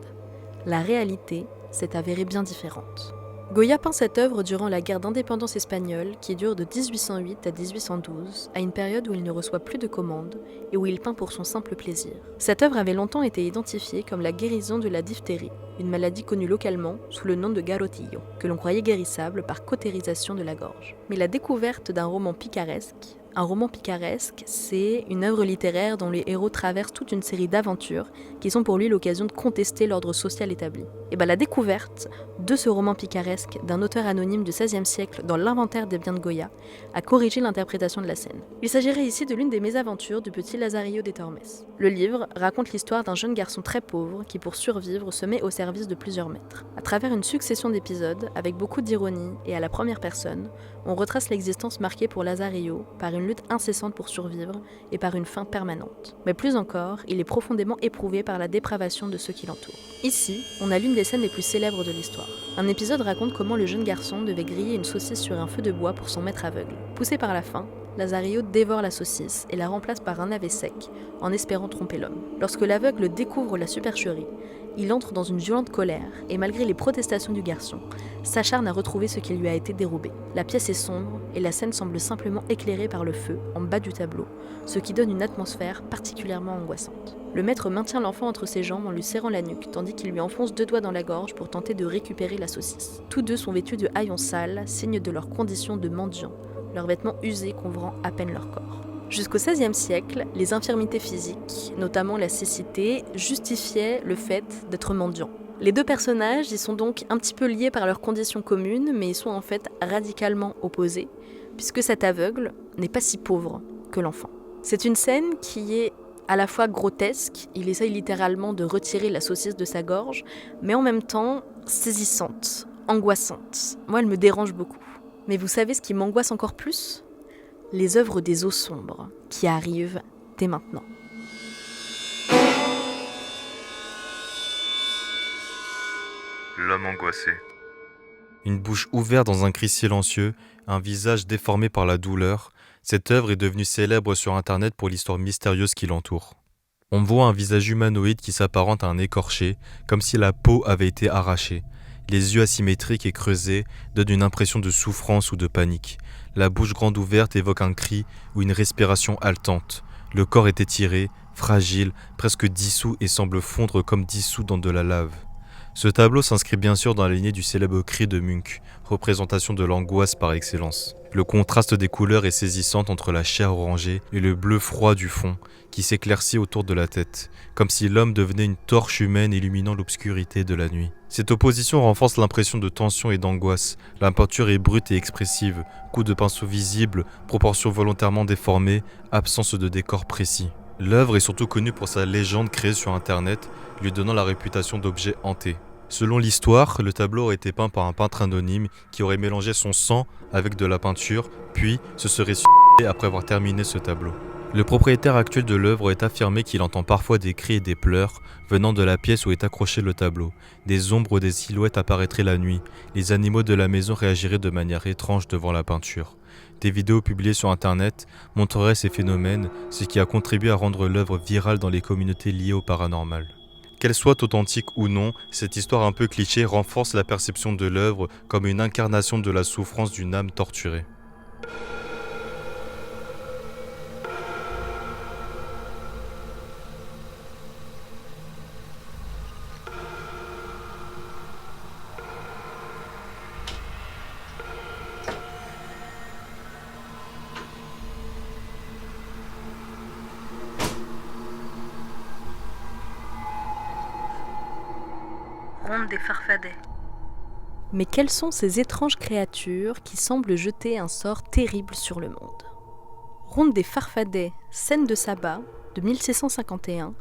La réalité s'est avérée bien différente. Goya peint cette œuvre durant la guerre d'indépendance espagnole qui dure de 1808 à 1812, à une période où il ne reçoit plus de commandes et où il peint pour son simple plaisir. Cette œuvre avait longtemps été identifiée comme la guérison de la diphtérie, une maladie connue localement sous le nom de garrotillo, que l'on croyait guérissable par cautérisation de la gorge. Mais la découverte d'un roman picaresque. Un roman picaresque, c'est une œuvre littéraire dont les héros traversent toute une série d'aventures qui sont pour lui l'occasion de contester l'ordre social établi. Et la découverte de ce roman picaresque d'un auteur anonyme du XVIe siècle dans l'inventaire des biens de Goya a corrigé l'interprétation de la scène. Il s'agirait ici de l'une des mésaventures du petit Lazarillo de Tormes. Le livre raconte l'histoire d'un jeune garçon très pauvre qui, pour survivre, se met au service de plusieurs maîtres. À travers une succession d'épisodes, avec beaucoup d'ironie et à la première personne, on retrace l'existence marquée pour Lazarillo par une lutte incessante pour survivre et par une faim permanente. Mais plus encore, il est profondément éprouvé par la dépravation de ceux qui l'entourent. Ici, on a l'une des scènes les plus célèbres de l'histoire. Un épisode raconte comment le jeune garçon devait griller une saucisse sur un feu de bois pour son maître aveugle. Poussé par la faim, Lazarillo dévore la saucisse et la remplace par un navet sec, en espérant tromper l'homme. Lorsque l'aveugle découvre la supercherie, il entre dans une violente colère et, malgré les protestations du garçon, s'acharne à retrouver ce qui lui a été dérobé. La pièce est sombre et la scène semble simplement éclairée par le feu en bas du tableau, ce qui donne une atmosphère particulièrement angoissante. Le maître maintient l'enfant entre ses jambes en lui serrant la nuque, tandis qu'il lui enfonce 2 doigts dans la gorge pour tenter de récupérer la saucisse. Tous deux sont vêtus de haillons sales, signe de leur condition de mendiants, leurs vêtements usés couvrant à peine leur corps. Jusqu'au XVIe siècle, les infirmités physiques, notamment la cécité, justifiaient le fait d'être mendiant. Les 2 personnages y sont donc un petit peu liés par leurs conditions communes, mais ils sont en fait radicalement opposés, puisque cet aveugle n'est pas si pauvre que l'enfant. C'est une scène qui est à la fois grotesque, il essaye littéralement de retirer la saucisse de sa gorge, mais en même temps saisissante, angoissante. Moi, elle me dérange beaucoup. Mais vous savez ce qui m'angoisse encore plus ? Les œuvres des eaux sombres, qui arrivent dès maintenant. L'homme angoissé. Une bouche ouverte dans un cri silencieux, un visage déformé par la douleur, cette œuvre est devenue célèbre sur internet pour l'histoire mystérieuse qui l'entoure. On voit un visage humanoïde qui s'apparente à un écorché, comme si la peau avait été arrachée. Les yeux asymétriques et creusés donnent une impression de souffrance ou de panique. La bouche grande ouverte évoque un cri ou une respiration haletante. Le corps est étiré, fragile, presque dissous et semble fondre comme dissous dans de la lave. Ce tableau s'inscrit bien sûr dans la lignée du célèbre cri de Munch, représentation de l'angoisse par excellence. Le contraste des couleurs est saisissant entre la chair orangée et le bleu froid du fond, qui s'éclaircit autour de la tête, comme si l'homme devenait une torche humaine illuminant l'obscurité de la nuit. Cette opposition renforce l'impression de tension et d'angoisse. La peinture est brute et expressive, coups de pinceau visibles, proportions volontairement déformées, absence de décor précis. L'œuvre est surtout connue pour sa légende créée sur internet, lui donnant la réputation d'objet hanté. Selon l'histoire, le tableau aurait été peint par un peintre anonyme qui aurait mélangé son sang avec de la peinture, puis se serait suicidé après avoir terminé ce tableau. Le propriétaire actuel de l'œuvre aurait affirmé qu'il entend parfois des cris et des pleurs venant de la pièce où est accroché le tableau. Des ombres ou des silhouettes apparaîtraient la nuit. Les animaux de la maison réagiraient de manière étrange devant la peinture. Des vidéos publiées sur internet montreraient ces phénomènes, ce qui a contribué à rendre l'œuvre virale dans les communautés liées au paranormal. Qu'elle soit authentique ou non, cette histoire un peu cliché renforce la perception de l'œuvre comme une incarnation de la souffrance d'une âme torturée. Ronde des Farfadets. Mais quelles sont ces étranges créatures qui semblent jeter un sort terrible sur le monde ? Ronde des Farfadets, scène de sabbat, de 1651,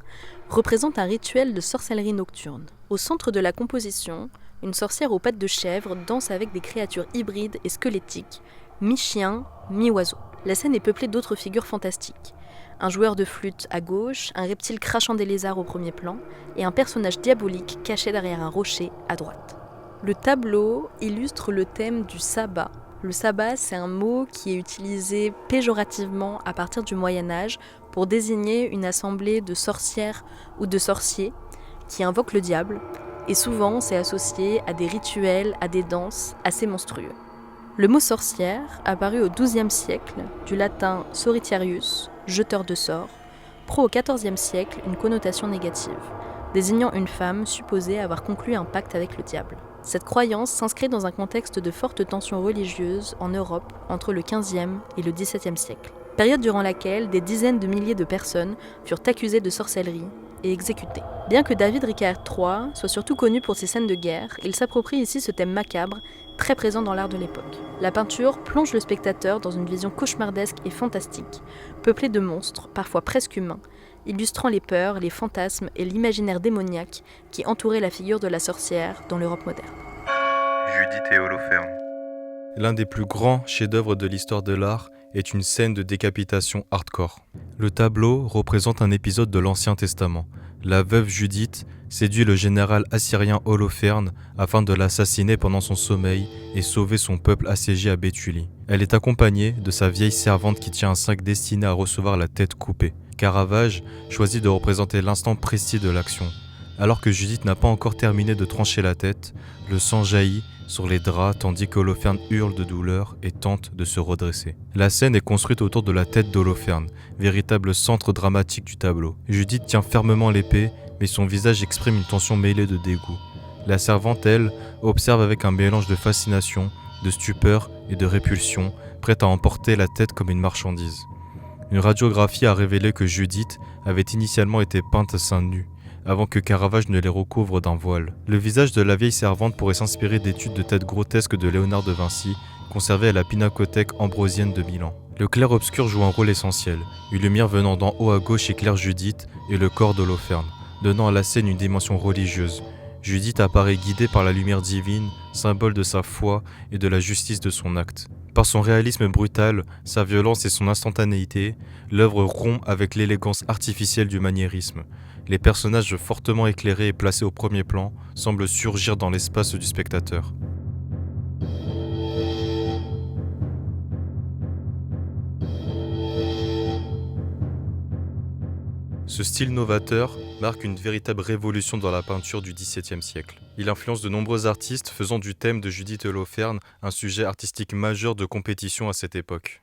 représente un rituel de sorcellerie nocturne. Au centre de la composition, une sorcière aux pattes de chèvre danse avec des créatures hybrides et squelettiques, mi-chien, mi-oiseau. La scène est peuplée d'autres figures fantastiques. Un joueur de flûte à gauche, un reptile crachant des lézards au premier plan, et un personnage diabolique caché derrière un rocher à droite. Le tableau illustre le thème du sabbat. Le sabbat, c'est un mot qui est utilisé péjorativement à partir du Moyen-Âge pour désigner une assemblée de sorcières ou de sorciers qui invoquent le diable, et souvent c'est associé à des rituels, à des danses assez monstrueux. Le mot sorcière, apparu au XIIe siècle, du latin soritiarius, jeteur de sorts, prend au XIVe siècle une connotation négative, désignant une femme supposée avoir conclu un pacte avec le diable. Cette croyance s'inscrit dans un contexte de fortes tensions religieuses en Europe entre le XVe et le XVIIe siècle, période durant laquelle des dizaines de milliers de personnes furent accusées de sorcellerie et exécutées. Bien que David Ricard III soit surtout connu pour ses scènes de guerre, il s'approprie ici ce thème macabre, très présent dans l'art de l'époque. La peinture plonge le spectateur dans une vision cauchemardesque et fantastique, peuplée de monstres, parfois presque humains, illustrant les peurs, les fantasmes et l'imaginaire démoniaque qui entourait la figure de la sorcière dans l'Europe moderne. Judith et Holoferne. L'un des plus grands chefs-d'œuvre de l'histoire de l'art est une scène de décapitation hardcore. Le tableau représente un épisode de l'Ancien Testament. La veuve Judith séduit le général assyrien Holoferne afin de l'assassiner pendant son sommeil et sauver son peuple assiégé à Béthulie. Elle est accompagnée de sa vieille servante qui tient un sac destiné à recevoir la tête coupée. Caravage choisit de représenter l'instant précis de l'action. Alors que Judith n'a pas encore terminé de trancher la tête, le sang jaillit sur les draps tandis qu'Holoferne hurle de douleur et tente de se redresser. La scène est construite autour de la tête d'Holoferne, véritable centre dramatique du tableau. Judith tient fermement l'épée, mais son visage exprime une tension mêlée de dégoût. La servante, elle, observe avec un mélange de fascination, de stupeur et de répulsion, prête à emporter la tête comme une marchandise. Une radiographie a révélé que Judith avait initialement été peinte seins nus, avant que Caravage ne les recouvre d'un voile. Le visage de la vieille servante pourrait s'inspirer d'études de tête grotesques de Léonard de Vinci, conservées à la Pinacothèque ambrosienne de Milan. Le clair-obscur joue un rôle essentiel, une lumière venant d'en haut à gauche éclaire Judith et le corps d'Holoferne, donnant à la scène une dimension religieuse. Judith apparaît guidée par la lumière divine, symbole de sa foi et de la justice de son acte. Par son réalisme brutal, sa violence et son instantanéité, l'œuvre rompt avec l'élégance artificielle du maniérisme. Les personnages fortement éclairés et placés au premier plan semblent surgir dans l'espace du spectateur. Ce style novateur marque une véritable révolution dans la peinture du XVIIe siècle. Il influence de nombreux artistes, faisant du thème de Judith et Holoferne un sujet artistique majeur de compétition à cette époque.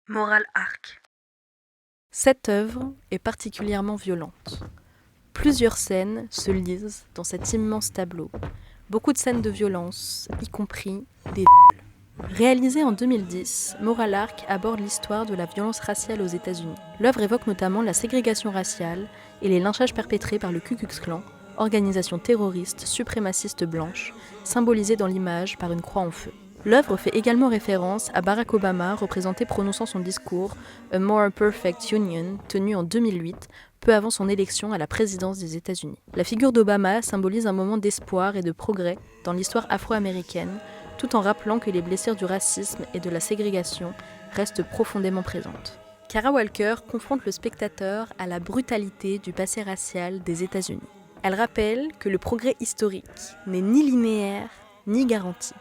Moral arc. Cette œuvre est particulièrement violente. Plusieurs scènes se lisent dans cet immense tableau. Beaucoup de scènes de violence, y compris des viols. Réalisée en 2010, Moral Arc aborde l'histoire de la violence raciale aux États-Unis. L'œuvre évoque notamment la ségrégation raciale et les lynchages perpétrés par le Ku Klux Klan, organisation terroriste suprémaciste blanche, symbolisée dans l'image par une croix en feu. L'œuvre fait également référence à Barack Obama, représenté prononçant son discours « A More Perfect Union » tenu en 2008, peu avant son élection à la présidence des États-Unis. La figure d'Obama symbolise un moment d'espoir et de progrès dans l'histoire afro-américaine, tout en rappelant que les blessures du racisme et de la ségrégation restent profondément présentes. Kara Walker confronte le spectateur à la brutalité du passé racial des États-Unis. Elle rappelle que le progrès historique n'est ni linéaire ni garanti.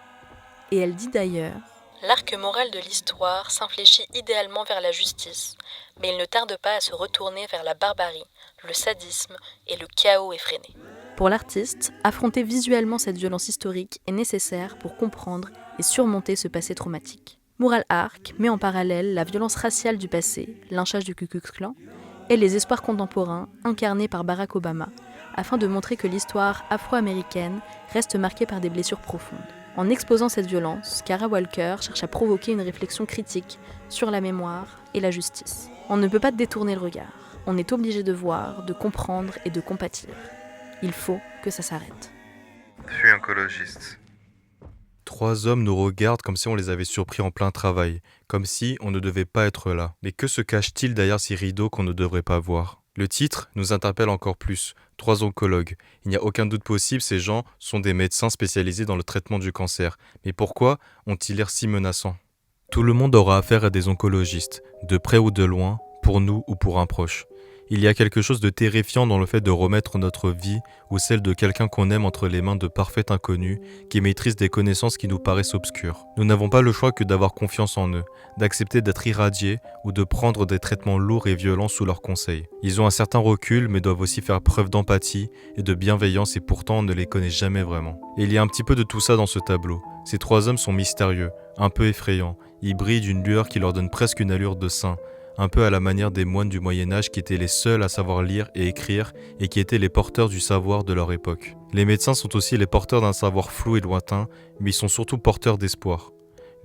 Et elle dit d'ailleurs « L'arc moral de l'histoire s'infléchit idéalement vers la justice, mais il ne tarde pas à se retourner vers la barbarie, le sadisme et le chaos effréné. » Pour l'artiste, affronter visuellement cette violence historique est nécessaire pour comprendre et surmonter ce passé traumatique. Moral Arc met en parallèle la violence raciale du passé, lynchage du Ku Klux Klan, et les espoirs contemporains incarnés par Barack Obama, afin de montrer que l'histoire afro-américaine reste marquée par des blessures profondes. En exposant cette violence, Kara Walker cherche à provoquer une réflexion critique sur la mémoire et la justice. On ne peut pas détourner le regard. On est obligé de voir, de comprendre et de compatir. Il faut que ça s'arrête. Je suis oncologiste. 3 hommes nous regardent comme si on les avait surpris en plein travail, comme si on ne devait pas être là. Mais que se cache-t-il derrière ces rideaux qu'on ne devrait pas voir ? Le titre nous interpelle encore plus. 3 oncologues. Il n'y a aucun doute possible, ces gens sont des médecins spécialisés dans le traitement du cancer. Mais pourquoi ont-ils l'air si menaçants ? Tout le monde aura affaire à des oncologistes, de près ou de loin, pour nous ou pour un proche. Il y a quelque chose de terrifiant dans le fait de remettre notre vie ou celle de quelqu'un qu'on aime entre les mains de parfaits inconnus qui maîtrisent des connaissances qui nous paraissent obscures. Nous n'avons pas le choix que d'avoir confiance en eux, d'accepter d'être irradiés ou de prendre des traitements lourds et violents sous leurs conseils. Ils ont un certain recul mais doivent aussi faire preuve d'empathie et de bienveillance et pourtant on ne les connaît jamais vraiment. Et il y a un petit peu de tout ça dans ce tableau. Ces 3 hommes sont mystérieux, un peu effrayants. Ils brillent d'une lueur qui leur donne presque une allure de saint, un peu à la manière des moines du Moyen-Âge qui étaient les seuls à savoir lire et écrire et qui étaient les porteurs du savoir de leur époque. Les médecins sont aussi les porteurs d'un savoir flou et lointain, mais ils sont surtout porteurs d'espoir.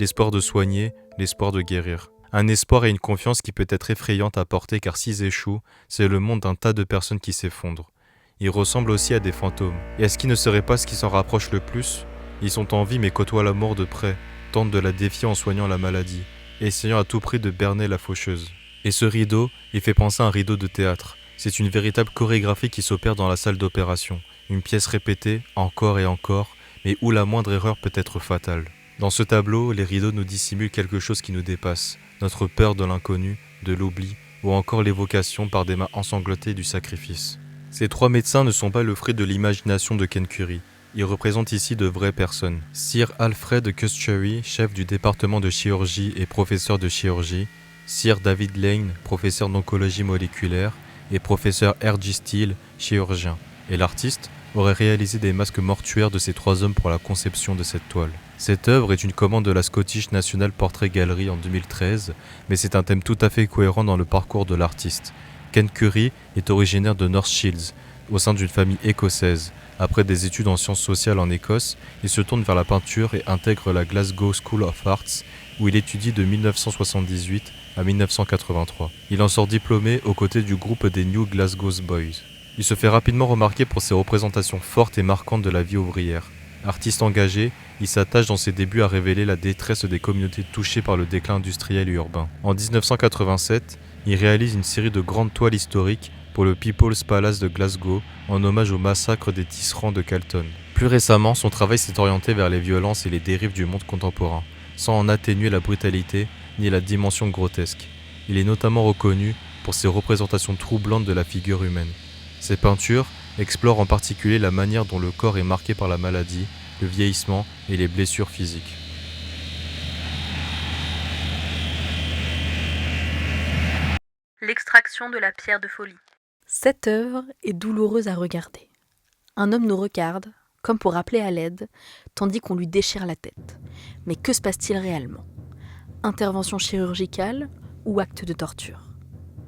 L'espoir de soigner, l'espoir de guérir. Un espoir et une confiance qui peut être effrayante à porter car s'ils échouent, c'est le monde d'un tas de personnes qui s'effondrent. Ils ressemblent aussi à des fantômes. Et est-ce qu'ils ne seraient pas ce qui s'en rapproche le plus ? Ils sont en vie mais côtoient la mort de près, tentent de la défier en soignant la maladie, essayant à tout prix de berner la faucheuse. Et ce rideau, il fait penser à un rideau de théâtre. C'est une véritable chorégraphie qui s'opère dans la salle d'opération. Une pièce répétée, encore et encore, mais où la moindre erreur peut être fatale. Dans ce tableau, les rideaux nous dissimulent quelque chose qui nous dépasse. Notre peur de l'inconnu, de l'oubli, ou encore l'évocation par des mains ensanglantées du sacrifice. Ces 3 médecins ne sont pas le fruit de l'imagination de Ken Curie. Ils représentent ici de vraies personnes. Sir Alfred Custeri, chef du département de chirurgie et professeur de chirurgie, Sir David Lane, professeur d'oncologie moléculaire, et professeur R.G. Steele, chirurgien. Et l'artiste aurait réalisé des masques mortuaires de ces 3 hommes pour la conception de cette toile. Cette œuvre est une commande de la Scottish National Portrait Gallery en 2013, mais c'est un thème tout à fait cohérent dans le parcours de l'artiste. Ken Curie est originaire de North Shields, au sein d'une famille écossaise. Après des études en sciences sociales en Écosse, il se tourne vers la peinture et intègre la Glasgow School of Arts, où il étudie de 1978 à 1983. Il en sort diplômé aux côtés du groupe des New Glasgow Boys. Il se fait rapidement remarquer pour ses représentations fortes et marquantes de la vie ouvrière. Artiste engagé, il s'attache dans ses débuts à révéler la détresse des communautés touchées par le déclin industriel et urbain. En 1987, il réalise une série de grandes toiles historiques pour le People's Palace de Glasgow en hommage au massacre des tisserands de Calton. Plus récemment, son travail s'est orienté vers les violences et les dérives du monde contemporain, sans en atténuer la brutalité ni la dimension grotesque. Il est notamment reconnu pour ses représentations troublantes de la figure humaine. Ses peintures explorent en particulier la manière dont le corps est marqué par la maladie, le vieillissement et les blessures physiques. L'extraction de la pierre de folie. Cette œuvre est douloureuse à regarder. Un homme nous regarde, comme pour appeler à l'aide, tandis qu'on lui déchire la tête. Mais que se passe-t-il réellement ? Intervention chirurgicale ou acte de torture ?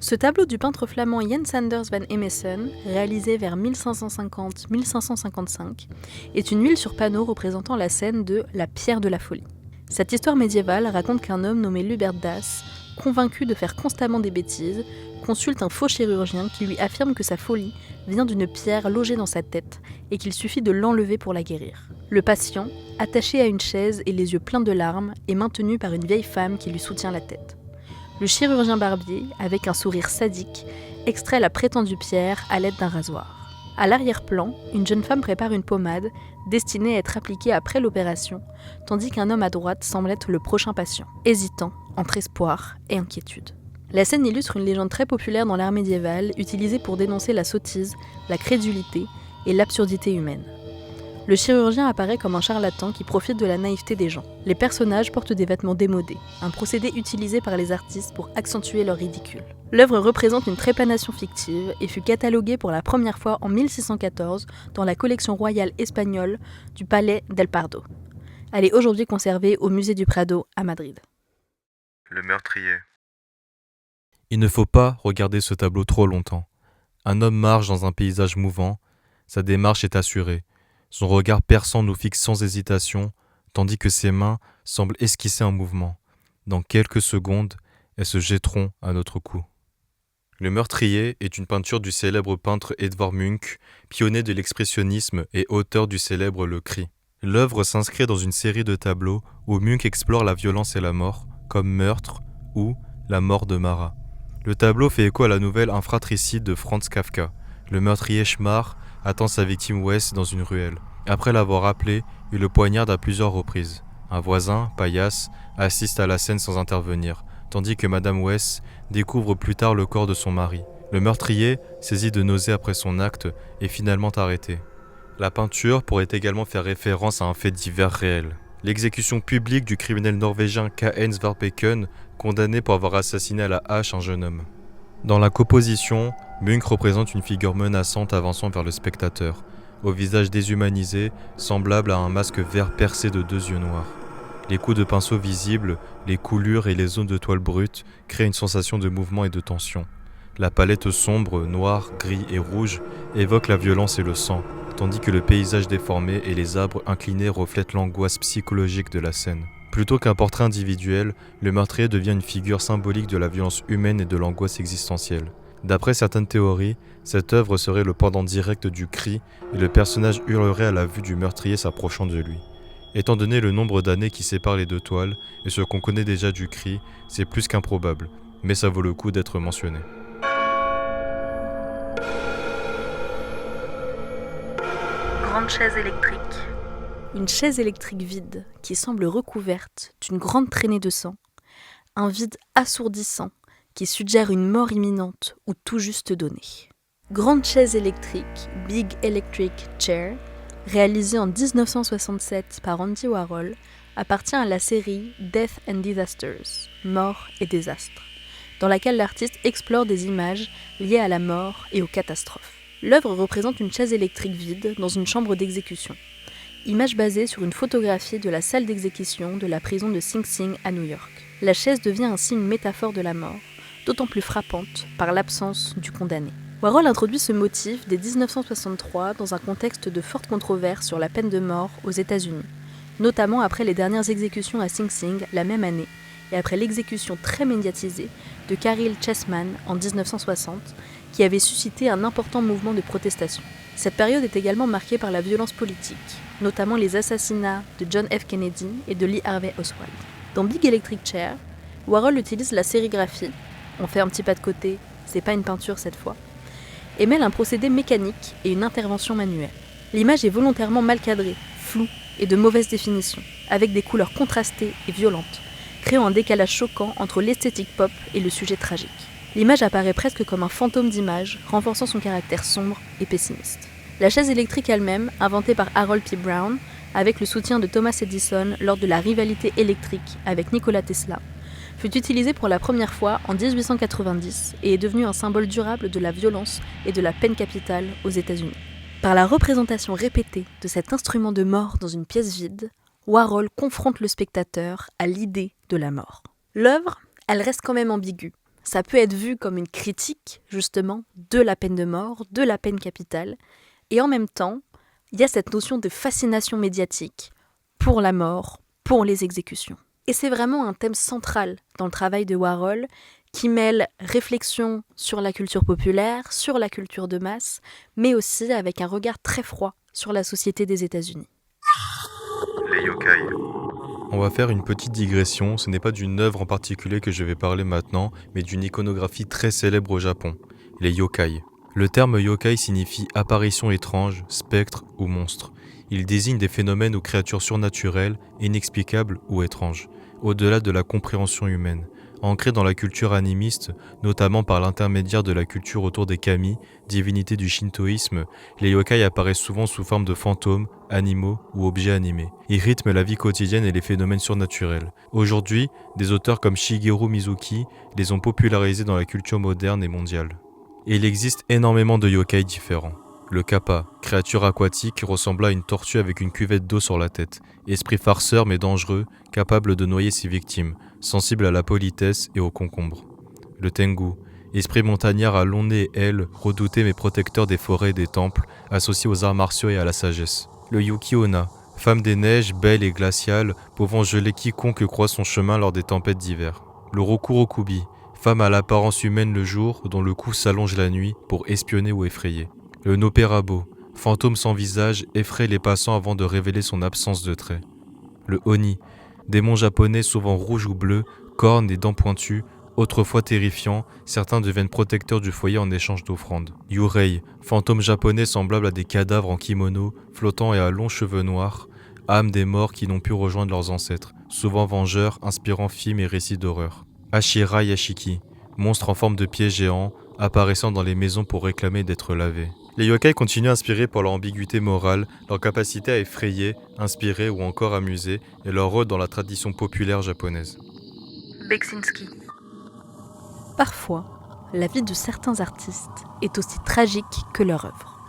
Ce tableau du peintre flamand Jan Sanders van Emessen, réalisé vers 1550-1555, est une huile sur panneau représentant la scène de la pierre de la folie. Cette histoire médiévale raconte qu'un homme nommé Lubert Das, convaincu de faire constamment des bêtises, consulte un faux chirurgien qui lui affirme que sa folie vient d'une pierre logée dans sa tête et qu'il suffit de l'enlever pour la guérir. Le patient, attaché à une chaise et les yeux pleins de larmes, est maintenu par une vieille femme qui lui soutient la tête. Le chirurgien barbier, avec un sourire sadique, extrait la prétendue pierre à l'aide d'un rasoir. À l'arrière-plan, une jeune femme prépare une pommade destinée à être appliquée après l'opération, tandis qu'un homme à droite semble être le prochain patient, hésitant entre espoir et inquiétude. La scène illustre une légende très populaire dans l'art médiéval, utilisée pour dénoncer la sottise, la crédulité et l'absurdité humaine. Le chirurgien apparaît comme un charlatan qui profite de la naïveté des gens. Les personnages portent des vêtements démodés, un procédé utilisé par les artistes pour accentuer leur ridicule. L'œuvre représente une trépanation fictive et fut cataloguée pour la première fois en 1614 dans la collection royale espagnole du Palais del Pardo. Elle est aujourd'hui conservée au Musée du Prado à Madrid. Le meurtrier. Il ne faut pas regarder ce tableau trop longtemps. Un homme marche dans un paysage mouvant, sa démarche est assurée. Son regard perçant nous fixe sans hésitation, tandis que ses mains semblent esquisser un mouvement. Dans quelques secondes, elles se jetteront à notre cou. Le meurtrier est une peinture du célèbre peintre Edvard Munch, pionnier de l'expressionnisme et auteur du célèbre Le Cri. L'œuvre s'inscrit dans une série de tableaux où Munch explore la violence et la mort, comme Meurtre ou La mort de Mara. Le tableau fait écho à la nouvelle Un fratricide de Franz Kafka. Le meurtrier Schmar attend sa victime Wes dans une ruelle. Après l'avoir appelé, il le poignarde à plusieurs reprises. Un voisin, Paillasse, assiste à la scène sans intervenir, tandis que Madame Wes découvre plus tard le corps de son mari. Le meurtrier, saisi de nausée après son acte, est finalement arrêté. La peinture pourrait également faire référence à un fait divers réel. L'exécution publique du criminel norvégien K.N. Svartbeken, condamné pour avoir assassiné à la hache un jeune homme. Dans la composition, Munch représente une figure menaçante avançant vers le spectateur, au visage déshumanisé, semblable à un masque vert percé de 2 yeux noirs. Les coups de pinceau visibles, les coulures et les zones de toile brute créent une sensation de mouvement et de tension. La palette sombre, noire, gris et rouge évoque la violence et le sang, tandis que le paysage déformé et les arbres inclinés reflètent l'angoisse psychologique de la scène. Plutôt qu'un portrait individuel, le meurtrier devient une figure symbolique de la violence humaine et de l'angoisse existentielle. D'après certaines théories, cette œuvre serait le pendant direct du cri et le personnage hurlerait à la vue du meurtrier s'approchant de lui. Étant donné le nombre d'années qui séparent les deux toiles et ce qu'on connaît déjà du cri, c'est plus qu'improbable, mais ça vaut le coup d'être mentionné. Grande chaise électrique. Une chaise électrique vide qui semble recouverte d'une grande traînée de sang. Un vide assourdissant qui suggère une mort imminente ou tout juste donnée. Grande chaise électrique, Big Electric Chair, réalisée en 1967 par Andy Warhol, appartient à la série Death and Disasters, Mort et désastres, dans laquelle l'artiste explore des images liées à la mort et aux catastrophes. L'œuvre représente une chaise électrique vide dans une chambre d'exécution. Image basée sur une photographie de la salle d'exécution de la prison de Sing Sing à New York. La chaise devient ainsi une métaphore de la mort, d'autant plus frappante par l'absence du condamné. Warhol introduit ce motif dès 1963 dans un contexte de forte controverse sur la peine de mort aux États-Unis, notamment après les dernières exécutions à Sing Sing la même année et après l'exécution très médiatisée de Caryl Chessman en 1960, qui avait suscité un important mouvement de protestation. Cette période est également marquée par la violence politique, notamment les assassinats de John F. Kennedy et de Lee Harvey Oswald. Dans Big Electric Chair, Warhol utilise la sérigraphie, on fait un petit pas de côté, c'est pas une peinture cette fois, et mêle un procédé mécanique et une intervention manuelle. L'image est volontairement mal cadrée, floue et de mauvaise définition, avec des couleurs contrastées et violentes, créant un décalage choquant entre l'esthétique pop et le sujet tragique. L'image apparaît presque comme un fantôme d'image, renforçant son caractère sombre et pessimiste. La chaise électrique elle-même, inventée par Harold P. Brown, avec le soutien de Thomas Edison lors de la rivalité électrique avec Nikola Tesla, fut utilisée pour la première fois en 1890 et est devenue un symbole durable de la violence et de la peine capitale aux États-Unis. Par la représentation répétée de cet instrument de mort dans une pièce vide, Warhol confronte le spectateur à l'idée de la mort. L'œuvre, elle reste quand même ambiguë. Ça peut être vu comme une critique, justement, de la peine de mort, de la peine capitale, et en même temps, il y a cette notion de fascination médiatique pour la mort, pour les exécutions. Et c'est vraiment un thème central dans le travail de Warhol, qui mêle réflexion sur la culture populaire, sur la culture de masse, mais aussi avec un regard très froid sur la société des États-Unis. Les yokai. On va faire une petite digression, ce n'est pas d'une œuvre en particulier que je vais parler maintenant, mais d'une iconographie très célèbre au Japon, les yokai. Le terme yokai signifie apparition étrange, spectre ou monstre. Il désigne des phénomènes ou créatures surnaturelles, inexplicables ou étranges, au-delà de la compréhension humaine. Ancrés dans la culture animiste, notamment par l'intermédiaire de la culture autour des kami, divinités du shintoïsme, les yokai apparaissent souvent sous forme de fantômes, animaux ou objets animés. Ils rythment la vie quotidienne et les phénomènes surnaturels. Aujourd'hui, des auteurs comme Shigeru Mizuki les ont popularisés dans la culture moderne et mondiale. Et il existe énormément de yokai différents. Le kappa, créature aquatique ressemblant à une tortue avec une cuvette d'eau sur la tête. Esprit farceur mais dangereux, capable de noyer ses victimes, sensible à la politesse et aux concombres. Le tengu, esprit montagnard à long nez et ailes, redouté mais protecteur des forêts et des temples, associé aux arts martiaux et à la sagesse. Le yuki-onna, femme des neiges, belle et glaciale, pouvant geler quiconque croise son chemin lors des tempêtes d'hiver. Le rokurokubi, femme à l'apparence humaine le jour, dont le cou s'allonge la nuit pour espionner ou effrayer. Le noperabo, fantôme sans visage, effraie les passants avant de révéler son absence de traits. Le Oni, démon japonais souvent rouge ou bleu, cornes et dents pointues, autrefois terrifiant, certains deviennent protecteurs du foyer en échange d'offrandes. Yurei, fantôme japonais semblable à des cadavres en kimono, flottants et à longs cheveux noirs, âmes des morts qui n'ont pu rejoindre leurs ancêtres, souvent vengeurs, inspirant films et récits d'horreur. Ashira Yashiki, monstre en forme de pied géant, apparaissant dans les maisons pour réclamer d'être lavés. Les yokai continuent à inspirer par leur ambiguïté morale, leur capacité à effrayer, inspirer ou encore amuser, et leur rôle dans la tradition populaire japonaise. Beksinski. Parfois, la vie de certains artistes est aussi tragique que leur œuvre.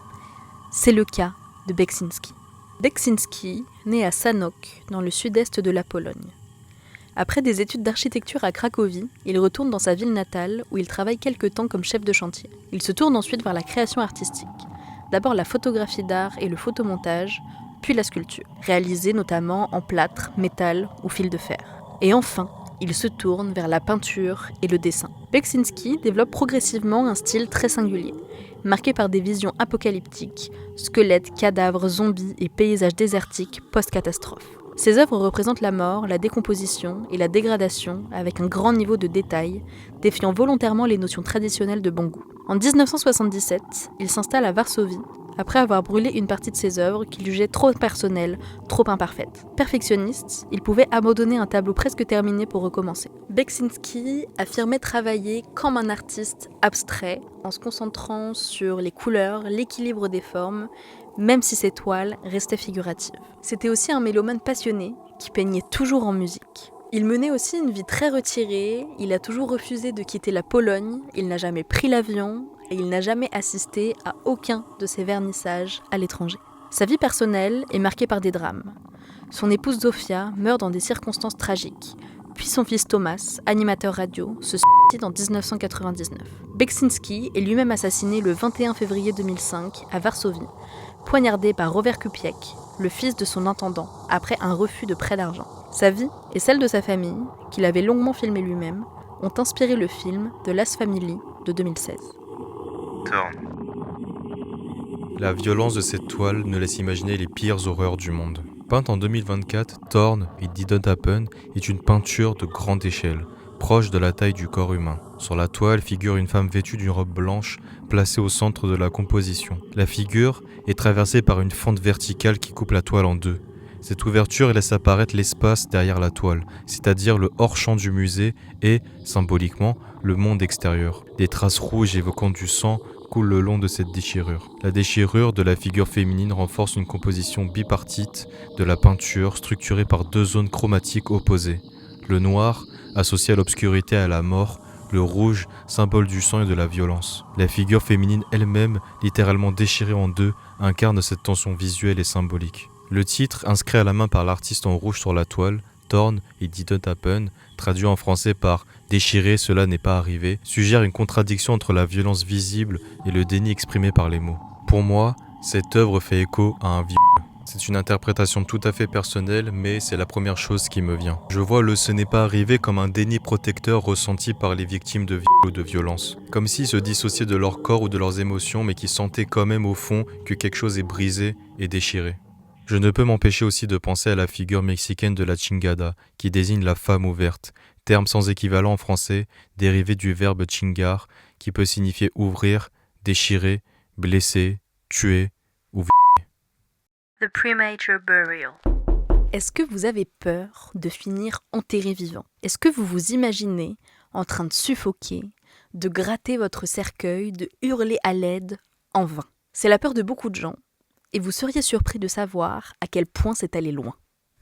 C'est le cas de Beksinski. Beksinski naît à Sanok, dans le sud-est de la Pologne. Après des études d'architecture à Cracovie, il retourne dans sa ville natale où il travaille quelque temps comme chef de chantier. Il se tourne ensuite vers la création artistique. D'abord la photographie d'art et le photomontage, puis la sculpture, réalisée notamment en plâtre, métal ou fil de fer. Et enfin, il se tourne vers la peinture et le dessin. Beksinski développe progressivement un style très singulier, marqué par des visions apocalyptiques, squelettes, cadavres, zombies et paysages désertiques post-catastrophe. Ses œuvres représentent la mort, la décomposition et la dégradation avec un grand niveau de détail, défiant volontairement les notions traditionnelles de bon goût. En 1977, il s'installe à Varsovie, après avoir brûlé une partie de ses œuvres qu'il jugeait trop personnelles, trop imparfaites. Perfectionniste, il pouvait abandonner un tableau presque terminé pour recommencer. Beksinski affirmait travailler comme un artiste abstrait, en se concentrant sur les couleurs, l'équilibre des formes, même si ses toiles restaient figuratives. C'était aussi un mélomane passionné, qui peignait toujours en musique. Il menait aussi une vie très retirée, il a toujours refusé de quitter la Pologne, il n'a jamais pris l'avion, et il n'a jamais assisté à aucun de ses vernissages à l'étranger. Sa vie personnelle est marquée par des drames. Son épouse Zofia meurt dans des circonstances tragiques, puis son fils Thomas, animateur radio, se suicide en 1999. Beksinski est lui-même assassiné le 21 février 2005 à Varsovie, poignardé par Robert Kupiec, le fils de son intendant, après un refus de prêt d'argent. Sa vie et celle de sa famille, qu'il avait longuement filmé lui-même, ont inspiré le film The Last Family de 2016. Thorn. La violence de cette toile ne laisse imaginer les pires horreurs du monde. Peinte en 2024, Thorn, It Didn't Happen est une peinture de grande échelle, proche de la taille du corps humain. Sur la toile figure une femme vêtue d'une robe blanche, placée au centre de la composition. La figure est traversée par une fente verticale qui coupe la toile en deux. Cette ouverture laisse apparaître l'espace derrière la toile, c'est-à-dire le hors-champ du musée et, symboliquement, le monde extérieur. Des traces rouges évoquant du sang coulent le long de cette déchirure. La déchirure de la figure féminine renforce une composition bipartite de la peinture structurée par deux zones chromatiques opposées. Le noir, associé à l'obscurité et à la mort, le rouge, symbole du sang et de la violence. La figure féminine elle-même, littéralement déchirée en deux, incarne cette tension visuelle et symbolique. Le titre, inscrit à la main par l'artiste en rouge sur la toile, Thorn, It Didn't Happen, traduit en français par « Déchirer, cela n'est pas arrivé », suggère une contradiction entre la violence visible et le déni exprimé par les mots. Pour moi, cette œuvre fait écho à un viol. C'est une interprétation tout à fait personnelle, mais c'est la première chose qui me vient. Je vois le « ce n'est pas arrivé » comme un déni protecteur ressenti par les victimes de viol ou de violence. Comme s'ils se dissociaient de leur corps ou de leurs émotions, mais qui sentaient quand même au fond que quelque chose est brisé et déchiré. Je ne peux m'empêcher aussi de penser à la figure mexicaine de la chingada, qui désigne la femme ouverte, terme sans équivalent en français, dérivé du verbe chingar, qui peut signifier ouvrir, déchirer, blesser, tuer ou violer. The Premature Burial. Est-ce que vous avez peur de finir enterré vivant ? Est-ce que vous vous imaginez en train de suffoquer, de gratter votre cercueil, de hurler à l'aide en vain ? C'est la peur de beaucoup de gens. Et vous seriez surpris de savoir à quel point c'est allé loin.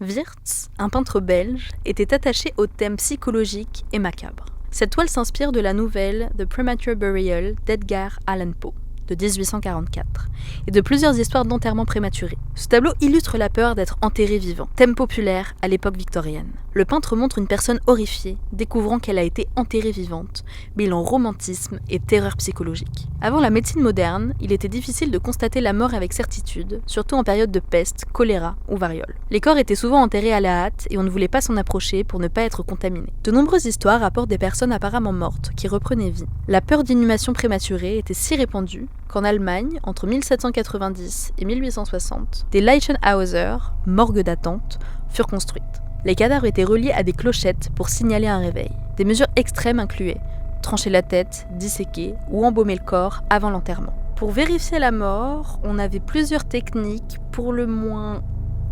Wirtz, un peintre belge, était attaché au thème psychologique et macabre. Cette toile s'inspire de la nouvelle The Premature Burial d'Edgar Allan Poe, de 1844, et de plusieurs histoires d'enterrement prématuré. Ce tableau illustre la peur d'être enterré vivant, thème populaire à l'époque victorienne. Le peintre montre une personne horrifiée, découvrant qu'elle a été enterrée vivante, mêlant romantisme et terreur psychologique. Avant la médecine moderne, il était difficile de constater la mort avec certitude, surtout en période de peste, choléra ou variole. Les corps étaient souvent enterrés à la hâte et on ne voulait pas s'en approcher pour ne pas être contaminé. De nombreuses histoires rapportent des personnes apparemment mortes qui reprenaient vie. La peur d'inhumation prématurée était si répandue qu'en Allemagne, entre 1790 et 1860, des Leichenhäuser, morgues d'attente, furent construites. Les cadavres étaient reliés à des clochettes pour signaler un réveil. Des mesures extrêmes incluaient trancher la tête, disséquer ou embaumer le corps avant l'enterrement. Pour vérifier la mort, on avait plusieurs techniques, pour le moins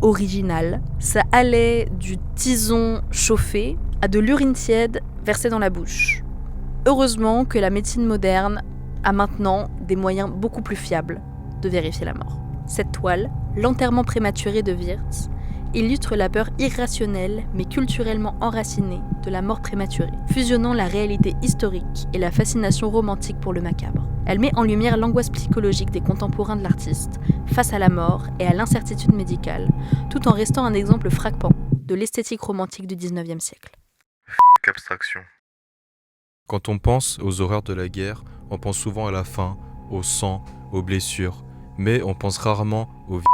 originales. Ça allait du tison chauffé à de l'urine tiède versée dans la bouche. Heureusement que la médecine moderne a maintenant des moyens beaucoup plus fiables de vérifier la mort. Cette toile, L'enterrement prématuré de Wirtz, illustre la peur irrationnelle mais culturellement enracinée de la mort prématurée, fusionnant la réalité historique et la fascination romantique pour le macabre. Elle met en lumière l'angoisse psychologique des contemporains de l'artiste face à la mort et à l'incertitude médicale, tout en restant un exemple frappant de l'esthétique romantique du XIXe siècle. Abstraction. Quand on pense aux horreurs de la guerre, on pense souvent à la faim, au sang, aux blessures, mais on pense rarement au viol.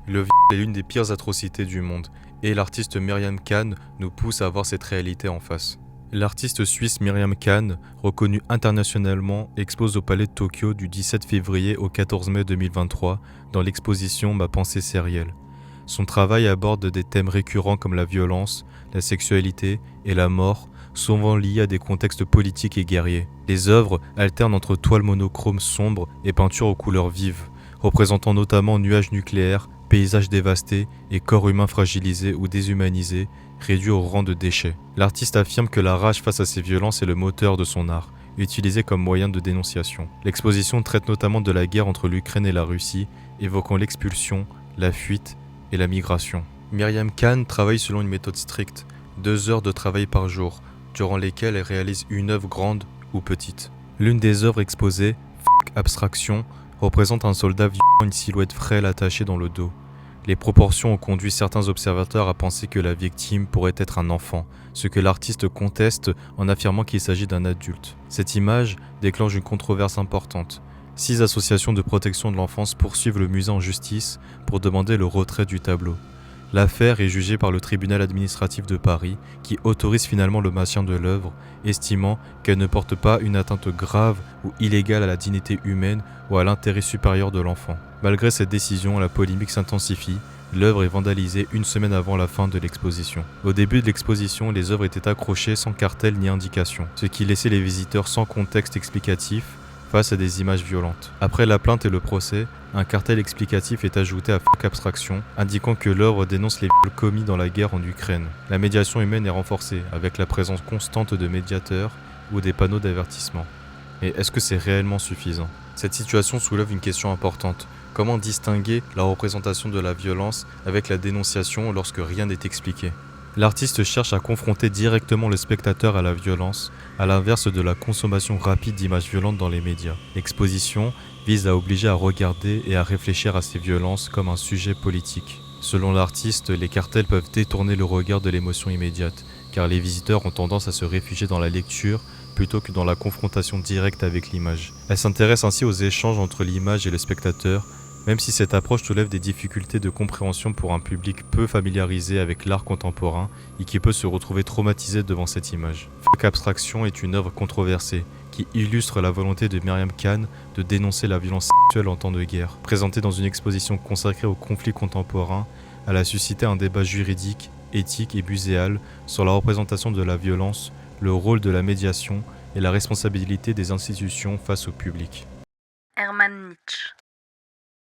Le viol est l'une des pires atrocités du monde, et l'artiste Myriam Khan nous pousse à voir cette réalité en face. L'artiste suisse Myriam Khan, reconnue internationalement, expose au Palais de Tokyo du 17 février au 14 mai 2023 dans l'exposition Ma pensée sérielle. Son travail aborde des thèmes récurrents comme la violence, la sexualité et la mort, souvent liés à des contextes politiques et guerriers. Les œuvres alternent entre toiles monochromes sombres et peintures aux couleurs vives, représentant notamment nuages nucléaires, paysages dévastés et corps humains fragilisés ou déshumanisés, réduits au rang de déchets. L'artiste affirme que la rage face à ces violences est le moteur de son art, utilisé comme moyen de dénonciation. L'exposition traite notamment de la guerre entre l'Ukraine et la Russie, évoquant l'expulsion, la fuite et la migration. Myriam Khan travaille selon une méthode stricte, 2 heures de travail par jour, durant lesquelles elle réalise une œuvre grande ou petite. L'une des œuvres exposées, Abstraction, représente un soldat violant une silhouette frêle attachée dans le dos. Les proportions ont conduit certains observateurs à penser que la victime pourrait être un enfant, ce que l'artiste conteste en affirmant qu'il s'agit d'un adulte. Cette image déclenche une controverse importante. 6 associations de protection de l'enfance poursuivent le musée en justice pour demander le retrait du tableau. L'affaire est jugée par le tribunal administratif de Paris qui autorise finalement le maintien de l'œuvre, estimant qu'elle ne porte pas une atteinte grave ou illégale à la dignité humaine ou à l'intérêt supérieur de l'enfant. Malgré cette décision, la polémique s'intensifie. L'œuvre est vandalisée une semaine avant la fin de l'exposition. Au début de l'exposition, les œuvres étaient accrochées sans cartel ni indication, ce qui laissait les visiteurs sans contexte explicatif face à des images violentes. Après la plainte et le procès, un cartel explicatif est ajouté à Abstraction, indiquant que l'œuvre dénonce les viols commis dans la guerre en Ukraine. La médiation humaine est renforcée, avec la présence constante de médiateurs ou des panneaux d'avertissement. Mais est-ce que c'est réellement suffisant ? Cette situation soulève une question importante. Comment distinguer la représentation de la violence avec la dénonciation lorsque rien n'est expliqué ? L'artiste cherche à confronter directement le spectateur à la violence, à l'inverse de la consommation rapide d'images violentes dans les médias. L'exposition vise à obliger à regarder et à réfléchir à ces violences comme un sujet politique. Selon l'artiste, les cartels peuvent détourner le regard de l'émotion immédiate, car les visiteurs ont tendance à se réfugier dans la lecture plutôt que dans la confrontation directe avec l'image. Elle s'intéresse ainsi aux échanges entre l'image et le spectateur, même si cette approche soulève des difficultés de compréhension pour un public peu familiarisé avec l'art contemporain et qui peut se retrouver traumatisé devant cette image. Abstraction est une œuvre controversée qui illustre la volonté de Myriam Khan de dénoncer la violence sexuelle en temps de guerre. Présentée dans une exposition consacrée aux conflits contemporains, elle a suscité un débat juridique, éthique et muséal sur la représentation de la violence, le rôle de la médiation et la responsabilité des institutions face au public. Hermann Nietzsche.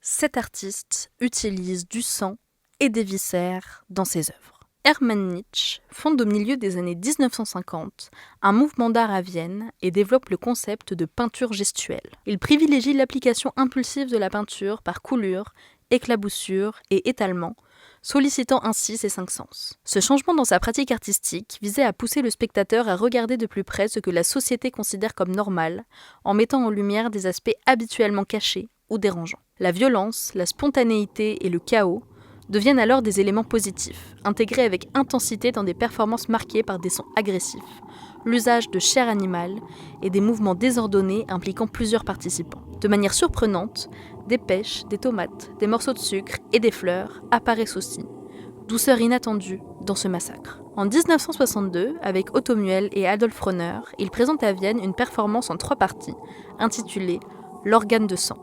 Cet artiste utilise du sang et des viscères dans ses œuvres. Hermann Nietzsche fonde au milieu des années 1950 un mouvement d'art à Vienne et développe le concept de peinture gestuelle. Il privilégie l'application impulsive de la peinture par coulure, éclaboussure et étalement, sollicitant ainsi ses 5 sens. Ce changement dans sa pratique artistique visait à pousser le spectateur à regarder de plus près ce que la société considère comme normal, en mettant en lumière des aspects habituellement cachés ou dérangeants. La violence, la spontanéité et le chaos deviennent alors des éléments positifs, intégrés avec intensité dans des performances marquées par des sons agressifs, l'usage de chair animale et des mouvements désordonnés impliquant plusieurs participants. De manière surprenante, des pêches, des tomates, des morceaux de sucre et des fleurs apparaissent aussi, douceur inattendue dans ce massacre. En 1962, avec Otto Muel et Adolf Rohner, il présente à Vienne une performance en 3 parties, intitulée « L'organe de sang ».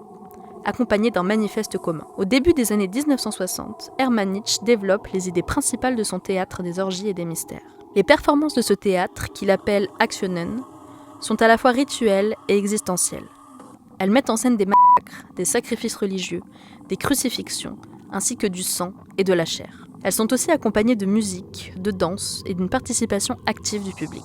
accompagné d'un manifeste commun. Au début des années 1960, Hermann Nietzsche développe les idées principales de son théâtre des orgies et des mystères. Les performances de ce théâtre, qu'il appelle Aktionen, sont à la fois rituelles et existentielles. Elles mettent en scène des massacres, des sacrifices religieux, des crucifixions, ainsi que du sang et de la chair. Elles sont aussi accompagnées de musique, de danse et d'une participation active du public.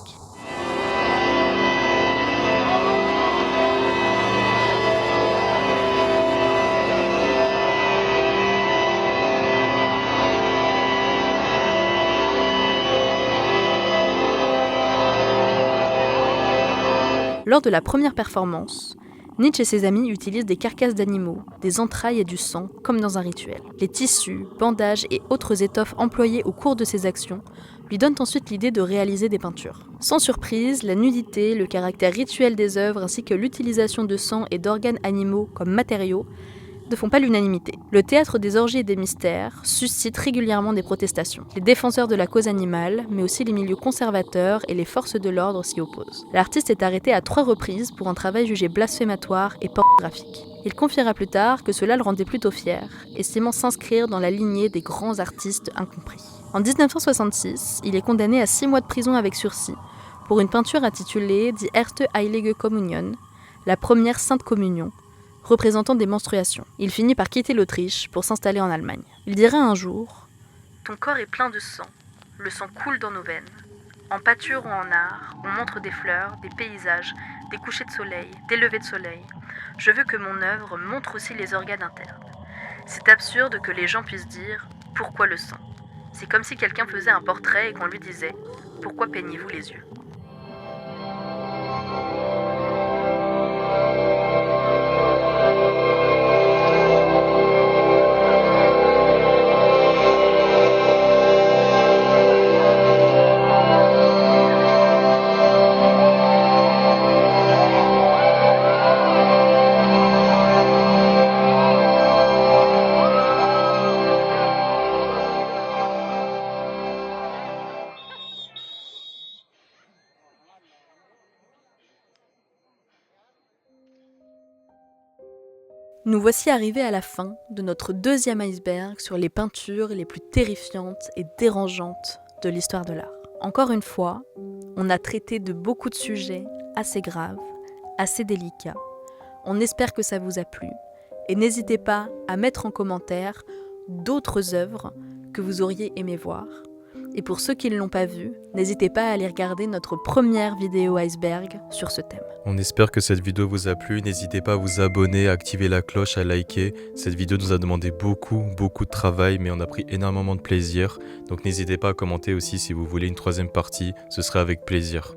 Lors de la première performance, Nietzsche et ses amis utilisent des carcasses d'animaux, des entrailles et du sang, comme dans un rituel. Les tissus, bandages et autres étoffes employées au cours de ces actions lui donnent ensuite l'idée de réaliser des peintures. Sans surprise, la nudité, le caractère rituel des œuvres ainsi que l'utilisation de sang et d'organes animaux comme matériaux ne font pas l'unanimité. Le théâtre des orgies et des mystères suscite régulièrement des protestations. Les défenseurs de la cause animale, mais aussi les milieux conservateurs et les forces de l'ordre s'y opposent. L'artiste est arrêté à 3 reprises pour un travail jugé blasphématoire et pornographique. Il confiera plus tard que cela le rendait plutôt fier, estimant s'inscrire dans la lignée des grands artistes incompris. En 1966, il est condamné à 6 mois de prison avec sursis pour une peinture intitulée Die erste heilige Kommunion, la première sainte communion, représentant des menstruations. Il finit par quitter l'Autriche pour s'installer en Allemagne. Il dira un jour « Ton corps est plein de sang, le sang coule dans nos veines. En pâture ou en art, on montre des fleurs, des paysages, des couchers de soleil, des levées de soleil. Je veux que mon œuvre montre aussi les organes internes. C'est absurde que les gens puissent dire « Pourquoi le sang ?» C'est comme si quelqu'un faisait un portrait et qu'on lui disait « Pourquoi peignez-vous les yeux ?» Nous voici arrivés à la fin de notre 2e iceberg sur les peintures les plus terrifiantes et dérangeantes de l'histoire de l'art. Encore une fois, on a traité de beaucoup de sujets assez graves, assez délicats. On espère que ça vous a plu et n'hésitez pas à mettre en commentaire d'autres œuvres que vous auriez aimé voir. Et pour ceux qui ne l'ont pas vu, n'hésitez pas à aller regarder notre première vidéo iceberg sur ce thème. On espère que cette vidéo vous a plu, n'hésitez pas à vous abonner, à activer la cloche, à liker. Cette vidéo nous a demandé beaucoup de travail, mais on a pris énormément de plaisir. Donc n'hésitez pas à commenter aussi si vous voulez une 3e partie, ce serait avec plaisir.